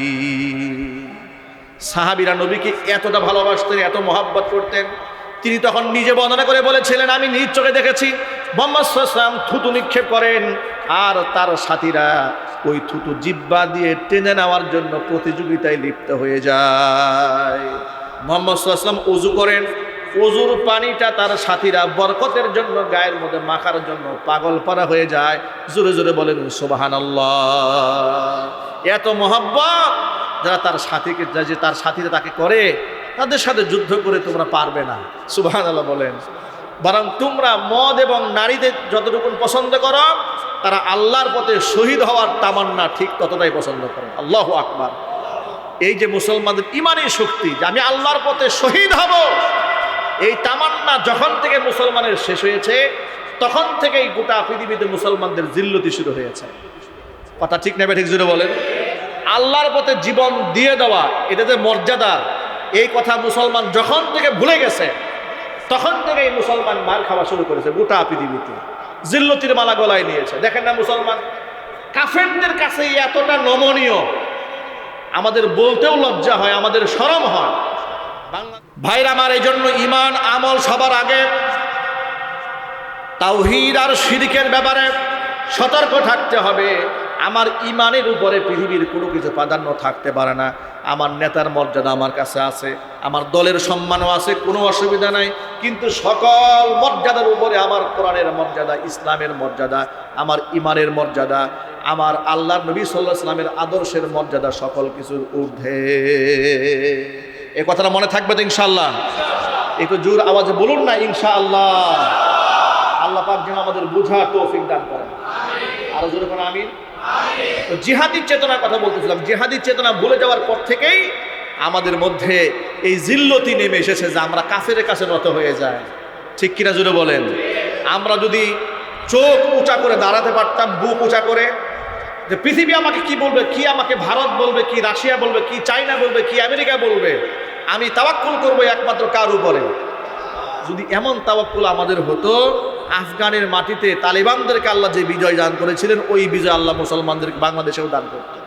সাহাবীরা নবীকে এতটা ভালোবাসতেন, এত মহব্বত করতেন। তিনি তখন নিজে বর্ণনা করে বলেছিলেন, আমি নিজ চোখে দেখেছি মুহাম্মদ সাল্লাল্লাহু আলাইহি ওয়াসাল্লাম থুতু নিক্ষেপ করেন, আর তার সাথীরা ওই থুতু জিহ্বা দিয়ে টেনে নেওয়ার জন্য প্রতিযোগিতায় লিপ্ত হয়ে যায়। মুহাম্মদ সাল্লাল্লাহু আলাইহি ওয়াসাল্লাম ওযু করেন, ওযুর পানিটা তার সাথীরা বরকতের জন্য গায়ের মধ্যে মাখার জন্য পাগল পারা হয়ে যায়। জোরে জোরে বলেন সুবহানাল্লাহ। এত মহব্বত যারা তার সাথীকে, যে তার সাথীরা তাকে করে, তাদের সাথে যুদ্ধ করে তোমরা পারবে না, সুবহানাল্লাহ বলেন। বরং তোমরা মদ এবং নারীদের যতটুকু পছন্দ করো, তারা আল্লাহর পথে শহীদ হওয়ার তামান্না ঠিক ততটাই পছন্দ করে। আল্লাহু আকবার। এই যে মুসলমানদের ইমানি শক্তি, যে আমি আল্লাহর পথে শহীদ হব, এই তামান্না যখন থেকে মুসলমানের শেষ হয়েছে, তখন থেকেই গোটা পৃথিবীতে মুসলমানদের জিল্লতি শুরু হয়েছে। কথা ঠিক নেবে, ঠিক জুড়ে বলেন। আল্লাহর পথে জীবন দিয়ে দেওয়া, এটাতে মর্যাদা, এই কথা মুসলমান যখন থেকে ভুলে গেছে, তখন থেকেই মুসলমান মার খাওয়া শুরু করেছে। গোটা পৃথিবীতে জিল্লতির মালা গলায় নিয়েছে। দেখেন না, মুসলমান কাফেরদের কাছে এতটা নমনীয়, আমাদের বলতেও লজ্জা হয়, আমাদের শরম হয়। ভাইরা আমার, এই জন্য ইমান আমল সবার আগে। তাওহীদ আর শিরকের ব্যাপারে সতর্ক থাকতে হবে। আমার ইমানের উপরে পৃথিবীর কোনো কিছু প্রাধান্য থাকতে পারে না। আমার নেতার মর্যাদা আমার কাছে আছে, আমার দলের সম্মানও আছে, কোনো অসুবিধা নাই, কিন্তু সকল মর্যাদার উপরে আমার কোরআনের মর্যাদা, ইসলামের মর্যাদা, আমার ইমানের মর্যাদা, আমার আল্লাহর নবী সাল্লাল্লাহু আলাইহি ওয়াসাল্লামের আদর্শের মর্যাদা সকল কিছুর ঊর্ধ্বে। এই কথাটা মনে থাকবে তো ইনশাআল্লাহ? একটু জোর আওয়াজে বলুন না ইনশাআল্লাহ। আল্লাহ পাক যেন আমাদের বোঝার তৌফিক দান করেন। আরো জোরে কোন আমিন। তো জিহাদি চেতনার কথা বলতেছিলাম। জিহাদি চেতনা ভুলে যাওয়ার পর থেকেই আমাদের মধ্যে এই জিল্লতি নেমে এসেছে, যে আমরা কাফেরের কাছে নত হয়ে যায়। ঠিক কিনা জোরে বলেন? আমরা যদি চোখ উঁচা করে দাঁড়াতে পারতাম, বুক উঁচা করে, যে পৃথিবী আমাকে কি বলবে, কি আমাকে ভারত বলবে, কি রাশিয়া বলবে, কি চায়না বলবে, কি আমেরিকা বলবে, আমি তাওয়াক্কুল করবো একমাত্র কার উপরে। যদি এমন তাওয়াক্কুল আমাদের হতো, আফগানের মাটিতে তালিবানদেরকে আল্লাহ যে বিজয় দান করেছিলেন, ওই বিজয় আল্লাহ মুসলমানদের বাংলাদেশেও দান করতেন।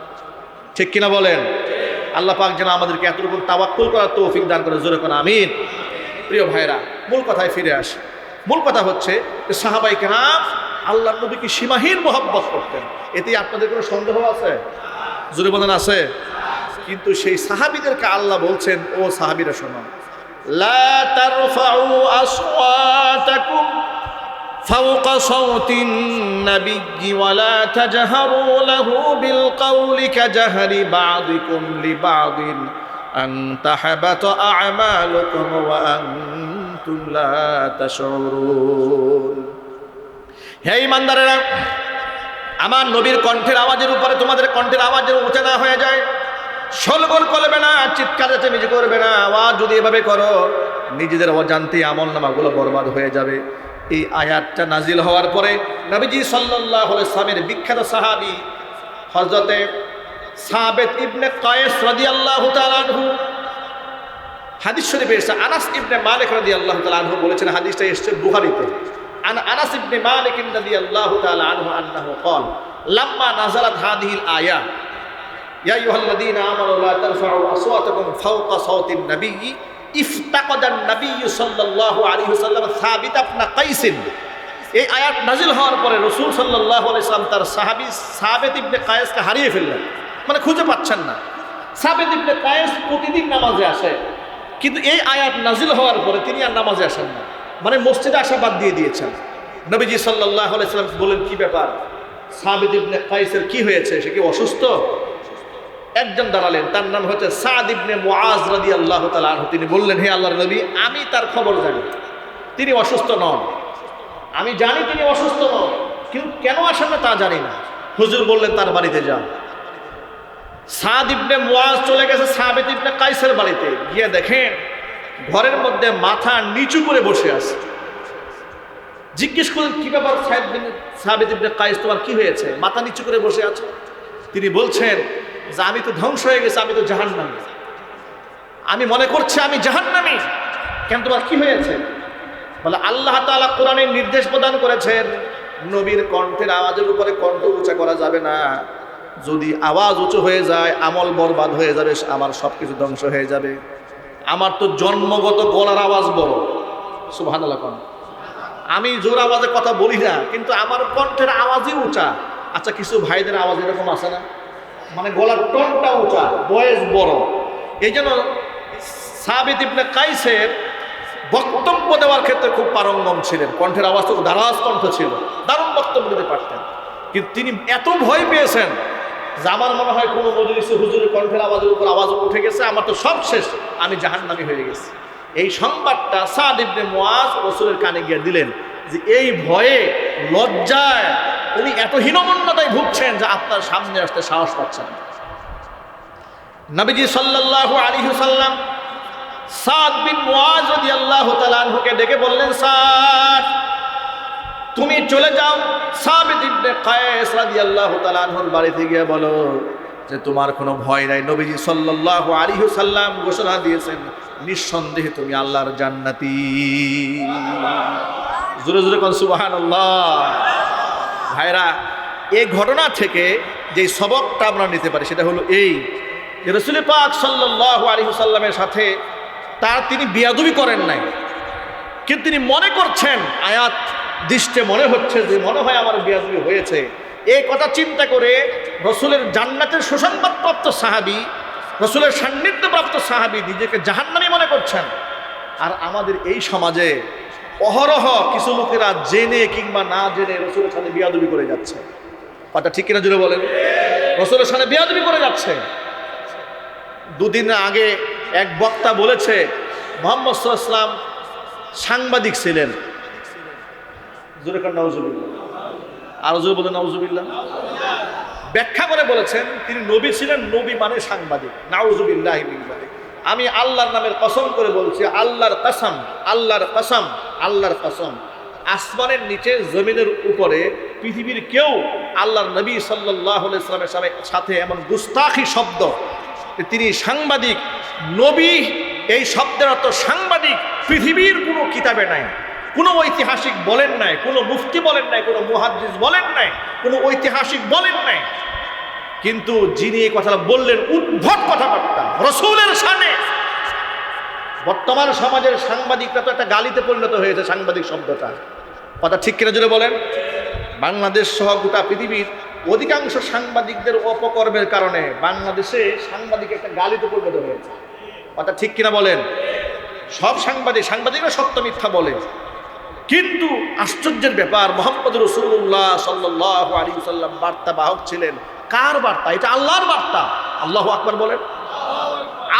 ঠিক কিনা বলেন? আল্লাহ পাক যেন আমাদেরকে এতটুকু তাওয়াক্কুল করার তৌফিক দান করে, জোরে কোন আমিন। প্রিয় ভাইরা, মূল কথায় ফিরে আসি। মূল কথা হচ্ছে যে সাহাবায়ে কেরাম আল্লাহর নবীকে সীমাহীন মহব্বত করতেন। এতে আপনাদের কোনো সন্দেহ আছে? জোরে বলেন আছে? কিন্তু সেই সাহাবীদেরকে আল্লাহ বলছেন, ও সাহাবীরা শোনো, লা তারফাউ আসওয়াতাকুম ফাওকা সাওতিন নাবিয়্যি ওয়া লা তাজহারু লাহু বিল কাওলি কাজহরি বা'দিকুম লিবা'দিন আন তাহবাতা আ'মালুকুম ওয়া আনতুম লা তাশউরুন। হে ঈমানদারেরা, আমার নবীর কণ্ঠের আওয়াজের উপরে তোমাদের কণ্ঠের আওয়াজের উঁচা না হয়ে যায়, শোলগোল করবে না, চিৎকার চেঁচামেচি করবে না। আওয়াজ যদি এভাবে করো, নিজেদের অজান্তে আমলনামাগুলো বরবাদ হয়ে যাবে। এই আয়াতটা নাজিল হওয়ার পরে নবীজি সাল্লাল্লাহু আলাইহি ওয়াসাল্লামের বিখ্যাত সাহাবী হযরতে সাবিত ইবনে কায়েস রাদিয়াল্লাহু তাআলা আনহু, হাদিস শরীফে এসেছে, আনাস ইবনে মালিক রাদিয়াল্লাহু তাআলা আনহু বলেছেন, হাদিসটা এসেছে বুখারীতে। আনাস ইবনে মালিক রাদিয়াল্লাহু তাআলা আনহু আন্নাহু قال لما نزلت هذه الآية يا أيها الذين آمنوا لا ترفعوا أصواتكم فوق صوت النبي افتقد النبي صلى الله عليه وسلم ثابت بن قيس। এই আয়াত নাজিল হওয়ার পরে রাসূল সাল্লাল্লাহু আলাইহি ওয়াসাল্লাম তার সাহাবী সাবিত ইবনে কায়েসকে হারিয়ে ফেললেন, মানে খুঁজে পাচ্ছেন না। সাবিত ইবনে কায়েস প্রতিদিন নামাজে আসে, কিন্তু এই আয়াত নাজিল হওয়ার পরে তিনি আর নামাজে আসেন না, মানে মসজিদে আসা বাদ দিয়ে দিয়েছেন। নবীজি সাল্লাল্লাহু আলাইহি ওয়াসাল্লাম বলেন, কি ব্যাপার, সাবিত ইবনে কায়েসের কি হয়েছে, সে কি অসুস্থ? একজন দাঁড়ালেন, তার নাম হচ্ছে সাদ ইবনে মুআজ রাদিয়াল্লাহু তাআলা আনহু। তিনি বললেন, হে আল্লাহর নবী, আমি তার খবর জানি, তিনি অসুস্থ নন, আমি জানি তিনি অসুস্থ নন, কিন্তু কেন আসেন না তা জানি না। হুজুর বললেন, তার বাড়িতে যান। সাদ ইবনে মুআজ চলে গেছে সাবিত ইবনে কায়েসের বাড়িতে, গিয়ে দেখেন ঘরের মধ্যে মাথা নিচু করে বসে আছে। জিজ্ঞেস করলেন, কি ব্যাপার সাবিত ইবনে কায়েস, তোমার কি হয়েছে, মাথা নিচু করে বসে আছো? তিনি বলছেন যে আমি তো ধ্বংস হয়ে গেছি, আমি তো জাহান্নামী, আমি মনে করছি আমি জাহান্নামী। কেন, তোমার কি হয়েছে? বলে, আল্লাহ তাআলা কোরআনে নির্দেশ প্রদান করেছেন, নবীর কণ্ঠের আওয়াজের উপরে কণ্ঠ উঁচা করা যাবে না। যদি আওয়াজ উঁচু হয়ে যায়, আমল বরবাদ হয়ে যাবে, আমার সব কিছু ধ্বংস হয়ে যাবে। আমার তো জন্মগত গলার আওয়াজ বড়, সুবহানাল্লাহ। আমি জোর আওয়াজে কথা বলি না, কিন্তু আমার কণ্ঠের আওয়াজই উঁচা। আচ্ছা, কিছু ভাইদের আওয়াজ এরকম আছে না, মানে গলার টনটা উঁচা, বয়স বড়। এই জন্য সাবিত ইবনে কায়েসের বক্তব্য দেওয়ার ক্ষেত্রে খুব পারঙ্গম ছিলেন, কণ্ঠের আওয়াজ তো দারাজ কণ্ঠ ছিল, দারুণ বক্তব্য দিতে পারতেন। কিন্তু তিনি এত ভয় পেয়েছেন যে আমার মনে হয় কোনো মজলিসে হুজুরের কণ্ঠের আওয়াজের উপর আওয়াজ উঠে গেছে, আমার তো সব শেষ, আমি জাহান্নামী হয়ে গেছি। এই সংবাদটা সাদ ইবনে মুআজ রাসূলের কানে গিয়ে দিলেন, যে এই ভয়ে লজ্জায় উনি এত হীনমন্যতায় ভুগছেন যে আপনার সামনে আসতে সাহস পাচ্ছেন না। নবীজি সাল্লাল্লাহু আলাইহি ওয়াসাল্লাম সাদ বিন মুআজ রাদিয়াল্লাহু তাআলা আনহুকে ডেকে বললেন, সাদ, তুমি চলে যাও সাবিত ইবনে কায়েস রাদিয়াল্লাহু তাআলা আনহুর বাড়িতে গিয়ে বলো যে তোমার কোনো ভয় নাই। নবীজি সাল্লাল্লাহু আলাইহি ওয়াসাল্লাম ঘোষণা দিয়েছেন, নিঃসন্দেহে তুমি আল্লাহর জান্নাতি। জোরে জোরে কোন সুবহানাল্লাহ। ভাইরা, এই ঘটনা থেকে যে সবকটা আমরা নিতে পারি সেটা হলো এই, যে রাসূল পাক সাল্লাল্লাহু আলাইহি ওয়াসাল্লামের সাথে তিনি বেয়াদবি করেন নাই, কিন্তু তিনি মনে করছেন, আয়াত দৃষ্টে মনে হচ্ছে যে মনে হয় আমার বেয়াদবি হয়েছে। এই কথা চিন্তা করে রাসূলের জান্নাতের সুসংবাদপ্রাপ্ত সাহাবী, রাসূলের সান্নিধ্যপ্রাপ্ত সাহাবী নিজেকে জাহান্নামী মনে করছেন। আর আমাদের এই সমাজে অহরহ কিছু লোকেরা জেনে কিংবা না জেনে রাসূলের সাথে বেয়াদবি করে যাচ্ছে। কথা ঠিক কিনা জুড়ে বলেন? রাসূলের সাথে বেয়াদবি করে যাচ্ছে। দুদিন আগে এক বক্তা বলেছে মুহাম্মদ সাল্লাল্লাহু আলাইহি ওয়াসাল্লাম সাংবাদিক ছিলেন। জোরে কান নাউজুবিল্লাহ, আর জোরে বলেন নাউজুবিল্লাহ। ব্যাখ্যা করে বলেছেন তিনি নবী ছিলেন, নবী মানে সাংবাদিক। নাউজুবিল্লাহি মিন যালিক। আমি আল্লাহর নামের কসম করে বলছি, আল্লাহর কসম, আল্লাহর কসম, আল্লাহর কসম, আসমানের নিচে জমিনের উপরে পৃথিবীর কেউ আল্লাহর নবী সাল্লাল্লাহু আলাইহি ওয়াসাল্লামের সাথে এমন গুস্তাখি শব্দ, তিনি সাংবাদিক, নবী এই শব্দের অর্থ সাংবাদিক, পৃথিবীর কোনো কিতাবে নাই, কোনো ঐতিহাসিক বলেন নাই, কোনো মুফতি বলেন নাই, কোনো মুহাদ্দিস বলেন নাই, কোনো ঐতিহাসিক বলেন নাই। কিন্তু যিনি এই কথাটা বললেন, উদ্ভট কথাবার্তা রাসূলের শানে। বর্তমান সমাজের সাংবাদিকরা তো একটা গালিতে পরিণত হয়েছে সাংবাদিক শব্দটা। কথা ঠিক কিনা জুড়ে বলেন? বাংলাদেশ সহ গোটা পৃথিবীর অধিকাংশ সাংবাদিকদের অপকর্মের কারণে বাংলাদেশে সাংবাদিক একটা গালিতে পরিণত হয়েছে। কথা ঠিক কিনা বলেন? সব সাংবাদিকরা সত্য মিথ্যা বলে, কিন্তু আশ্চর্যের ব্যাপার, মুহাম্মদ রাসূলুল্লাহ সাল্লাল্লাহু আলাইহি ওয়াসাল্লাম বার্তা বাহক ছিলেন। কার বার্তা? এটা আল্লাহর বার্তা। আল্লাহু আকবার বলেন।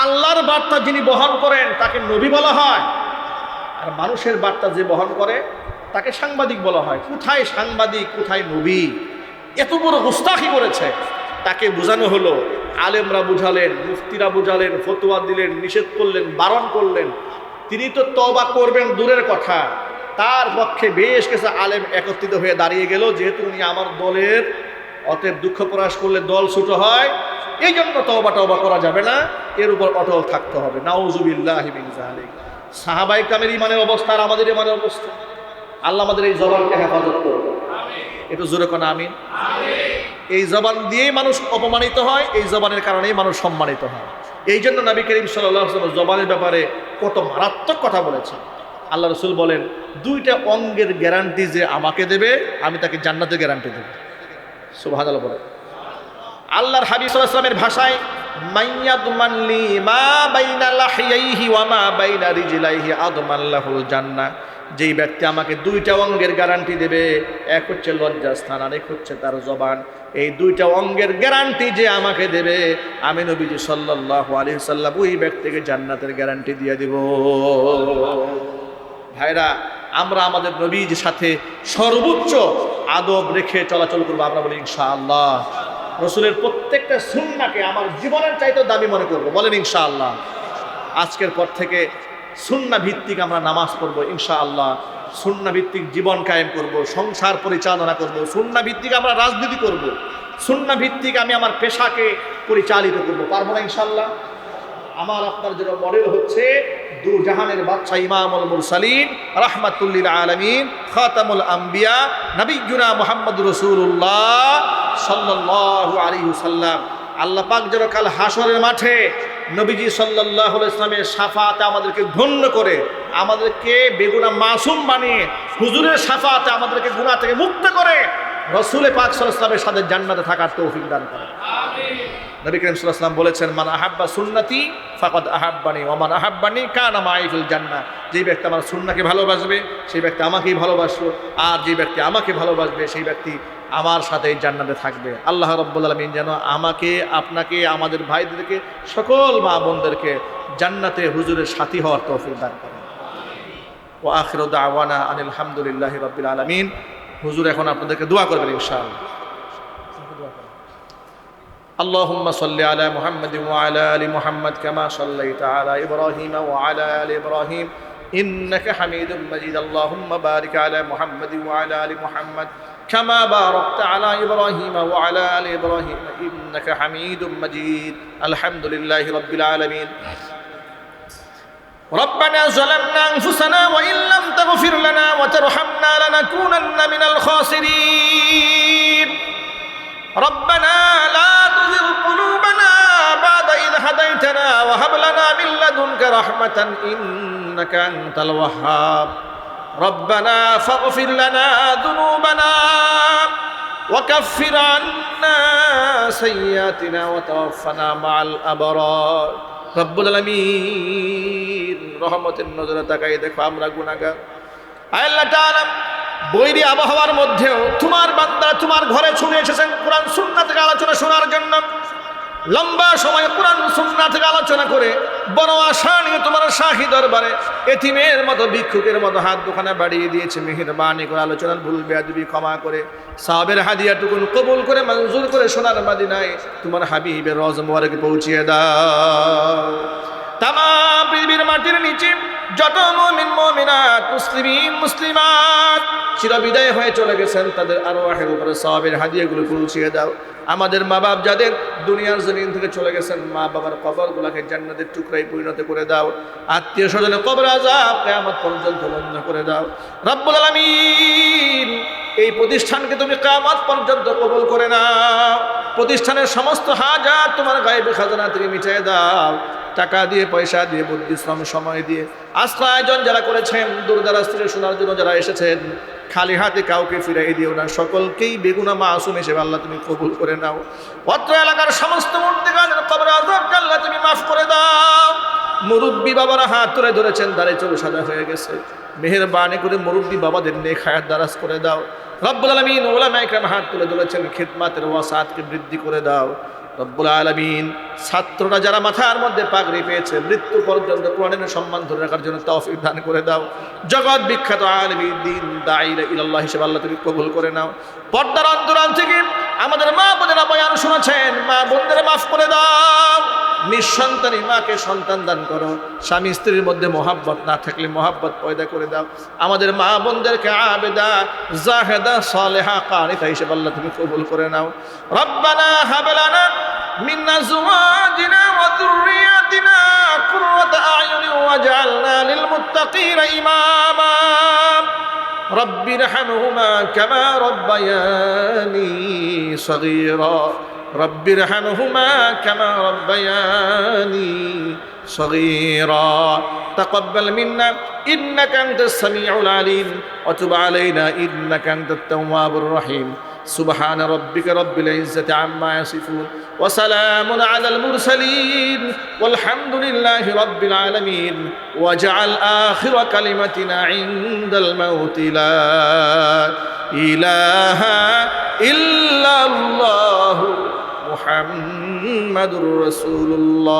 আল্লাহর বার্তা যিনি বহন করেন তাকে নবী বলা হয়, আর মানুষের বার্তা যে বহন করে তাকে সাংবাদিক বলা হয়। কোথায় সাংবাদিক, কোথায় নবী? এত বড় গুস্তাখি করেছে। তাকে বোঝানো হলো, আলেমরা বুঝালেন, মুফতিরা বুঝালেন, ফতোয়া দিলেন, নিষেধ করলেন, বারণ করলেন। তিনি তো তওবা করবেন দূরের কথা, তার পক্ষে বেশ কিছু আলেম একত্রিত হয়ে দাঁড়িয়ে গেল, যেহেতু উনি আমার দলের, অতএব দুঃখ প্রকাশ করলে দল ছোট হয়, এই জন্য তওবা করা যাবে না, এর উপর অটল থাকতে হবে। নাউজুবিল্লাহি মিন যালিক। সাহাবায়ে কেরামের ইমানের অবস্থা আর আমাদের ইমানের অবস্থা। আল্লাহ আমাদের এই জবানকে হেফাজত করুন। একটু জোরে কোন আমিন। এই জবান দিয়েই মানুষ অপমানিত হয়, এই জবানের কারণেই মানুষ সম্মানিত হয়। এই জন্য নবী করিম সাল্লাল্লাহু আলাইহি ওয়াসাল্লাম জবানের ব্যাপারে কত মারাত্মক কথা বলেছেন। আল্লাহ রাসূল বলেন, দুইটা অঙ্গের গ্যারান্টি যে আমাকে দেবে, আমি তাকে জান্নাতের গ্যারান্টি দেব। সুবহানাল্লাহ বলেন। আল্লাহর হাবিব সাল্লাল্লাহু আলাইহি ওয়াসাল্লামের ভাষায়, মাইয়াদমান লি মা বাইনা লাহিয়াইহি ওয়া মা বাইনা রিজলাইহি আদমান লাহুল জান্নাহ। যেই ব্যক্তি আমাকে দুইটা অঙ্গের গ্যারান্টি দেবে, এক হচ্ছে লজ্জাস্থান আর এক হচ্ছে তার জবান, এই দুইটা অঙ্গের গ্যারান্টি যে আমাকে দেবে, আমি নবীজি সাল্লাল্লাহু আলাইহি ওয়াসাল্লাম ওই ব্যক্তিকে জান্নাতের গ্যারান্টি দিয়ে দেব। ভাইরা, আমরা আমাদের নবীর সাথে সর্বোচ্চ আদব রেখে চলাচল করবো। আমরা বলি ইনশাআল্লাহ। রাসূলের প্রত্যেকটা সুন্নাহকে আমার জীবনের চাইতে দামি মনে করব। বলেন ইনশাআল্লাহ। আজকের পর থেকে সুন্নাহ ভিত্তিক আমরা নামাজ পড়বো ইনশাআল্লাহ, সুন্নাহ ভিত্তিক জীবন কায়েম করব, সংসার পরিচালনা করব, সুন্নাহ ভিত্তিক আমরা রাজনীতি করব, সুন্নাহ ভিত্তিক আমি আমার পেশাকে পরিচালিত করব। পারবো না ইনশাআল্লাহ? আমার আপনার জন্য মডেল হচ্ছে দু জাহানের বাদশা ইমামুল মুরসালিন রাহমাতুল লিল আলামিন খাতামুল আম্বিয়া নবিয়ুনা মুহাম্মদুর রাসূলুল্লাহ সাল্লাল্লাহু আলাইহি ওয়াসাল্লাম। আল্লাহ পাক যেন কাল হাসরের মাঠে নবীজি সাল্লাল্লাহু আলাইহি ওয়াসাল্লামের শাফাআতে আমাদেরকে ধন্য করে, আমাদেরকে বেগুনাহ মাসুম বানিয়ে হুজুরের শাফাআতে আমাদেরকে গুনাহ থেকে মুক্ত করে রাসূল পাক সাল্লাল্লাহু আলাইহি ওয়াসাল্লামের সাথে জান্নাতে থাকার তৌফিক দান করেন। আমিন। নবী করিম সাল্লাল্লাহু আলাইহি ওয়াসাল্লাম বলেছেন, মান আহাব্বা সুন্নতি ফাকাদ আহাব্বানি ওয়া মান আহাব্বানি কানা মাই ফিল জান্নাহ। যেই ব্যক্তি আমার সুন্নাহকে ভালোবাসবে সেই ব্যক্তি আমাকেই ভালোবাসবে, আর যে ব্যক্তি আমাকে ভালোবাসবে সেই ব্যক্তি আমার সাথে জান্নাতে থাকবে। আল্লাহ রাব্বুল আলামিন যেন আমাকে, আপনাকে, আমাদের ভাইদেরকে, সকল মা বোনদেরকে জান্নাতে হুজুরের সাথী হওয়ার তৌফিক দান করেন। ওয়া আখিরু দাওয়ানা আনিল হামদুলিল্লাহি রাব্বিল আলামিন। হুজুর এখন আপনাদেরকে দোয়া করবেন ইনশাআল্লাহ। اللهم صل على محمد وعلى آل محمد كما صليت على إبراهيم وعلى آل إبراهيم إنك حميد مجيد. اللهم بارك على محمد وعلى آل محمد كما باركت على إبراهيم وعلى آل إبراهيم إنك حميد مجيد. الحمد لله رب العالمين. ربنا ظلمنا أنفسنا وإن لم تغفر لنا وترحمنا لنكونن من الخاسرين. ربنا لا تزغ قلوبنا بعد إذ هديتنا وهب لنا من لدنك رحمة إنك أنت الوهاب. ربنا فاغفر لنا ذنوبنا وكفر عنا سيئاتنا وتوفنا مع الأبرار. رب العالمين রহমতের নজরে তাকাই দেখো আমরা গুনাহগার। আল্লাহ তাআলা বৈরী আবহাওয়ার মধ্যেও তোমার বান্দা তোমার ঘরে ছুটে এসেছেন কোরআন সুন্নাহ থেকে আলোচনা শোনার জন্য। লম্বা সময় কোরআন সুন্নাহ থেকে আলোচনা করে বড় আশা নিয়ে তোমার শাহী দরবারে এতিমের মতো, ভিক্ষুকের মতো হাত দুখানা বাড়িয়ে দিয়েছে। মেহেরবানি করে আলোচনার ভুল বেয়াদবি ক্ষমা করে সাহাবের হাদিয়াটুকুন কবুল করে মঞ্জুর করে সোনার মদিনায় তোমার হাবিবের রওজ মুবারকে পৌঁছিয়ে দাও। তামাম পৃথিবীর মাটির নিচে যত মুমিন মুমিনাত, মুসলিমিন মুসলিমাত চিরবিদায় হয়ে চলে গেছেন, তাদের আরওয়াহের উপরে সওয়াবের হাদিয়াগুলো পৌঁছিয়ে দাও। আমাদের মা বাপ যাদের দুনিয়ার জমিন থেকে চলে গেছেন, মা বাবার কবরগুলোকে জান্নাতের টুকরায় পরিণত করে দাও। আত্মীয় স্বজনের কবর আযাব কিয়ামত পর্যন্ত বন্ধ করে দাও। রব্বুল আলামিন, এই প্রতিষ্ঠানকে তুমি কিয়ামত পর্যন্ত কবুল করে নাও। প্রতিষ্ঠানের সমস্ত হাজাত তোমার গায়েবী খাজানা থেকে মিটিয়ে দাও। টাকা দিয়ে, পয়সা দিয়ে, বুদ্ধি, শ্রম, সময় দিয়ে আজকে আয়োজন যারা করেছেন, দূরদরাজ থেকে শোনার জন্য যারা এসেছেন, খালি হাতে কাউকে ফিরাই দিও না। সকলকেই বেগুনা মাসুম হিসেবে আল্লাহ তুমি কবুল করে নাও। অত্র এলাকার সমস্ত মুর্তিগানের কবর আযাবকে আল্লাহ তুমি মাফ করে দাও। মুরব্বী বাবারা হাত তুলে ধরেছেন, দাঁড়িয়ে চলে সাদা হয়ে গেছে। মেহেরবানি করে মুরব্বী বাবাদের নেক হায়াত দারাজ করে দাও। রব্বুল আলামিন, উলামায়ে কেরাম হাত তুলে ধরেছেন, খিদমাতের ওয়াসাতকে বৃদ্ধি করে দাও। রব্বুল আলামিন, ছাত্ররা যারা মাথার মধ্যে পাগড়ি পেয়েছে, মৃত্যু পর্যন্ত কোরআনের সম্মান ধরে রাখার জন্য তৌফিক দান করে দাও। জগৎ বিখ্যাত আলিম দ্বীন দাঈরা ইলাল্লাহ হিসেবে আল্লাহ তুমি কবুল করে নাও। পর্দার অন্তরাল থেকে আমাদের মা বোনেরা বয়ান শুনেছেন, মা বোনদের মাফ করে দাও। নিঃসন্তানী মাকে সন্তান দান করো। স্বামী স্ত্রীর মধ্যে মহাব্বত না থাকলে মহাব্বত পয়দা করে দাও। আমাদের মা বোনদেরকে আবেদা, জাহেদা, সালেহা, কানিতা হিসেবে আল্লাহ তুমি কবুল করে নাও। রব্বানা হাব লানা মিন আজওয়াজিনা ওয়া যুররিয়াতিনা কুররাতা আয়ুনিন ওয়াজআলনা লিল মুত্তাকিনা ইমামা। রব্বিরহামহুমা কামা রাব্বায়ানি সগীরা। রব্বিরহামহুমা কামা রাব্বায়ানি সগীরা। তাকাব্বাল মিন্না ইন্নাকা আনতাস সামিউল আলিম ওয়া তুব আলাইনা ইন্নাকা আনতাত তাওয়াবুর রহিম। সুবহান রাব্বিকা রাব্বিল ইজ্জাতি আম্মা ইয়াসিফুন ওয়া সালামুন আলাল মুরসালিন ওয়ালহামদুলিল্লাহি রাব্বিল আলামিন। ওয়াজআল আখিরা কালিমাতিনা ইনদাল মাউতি লা ইলাহা ইল্লাল্লাহু মুহাম্মাদুর রাসূলুল্লাহ।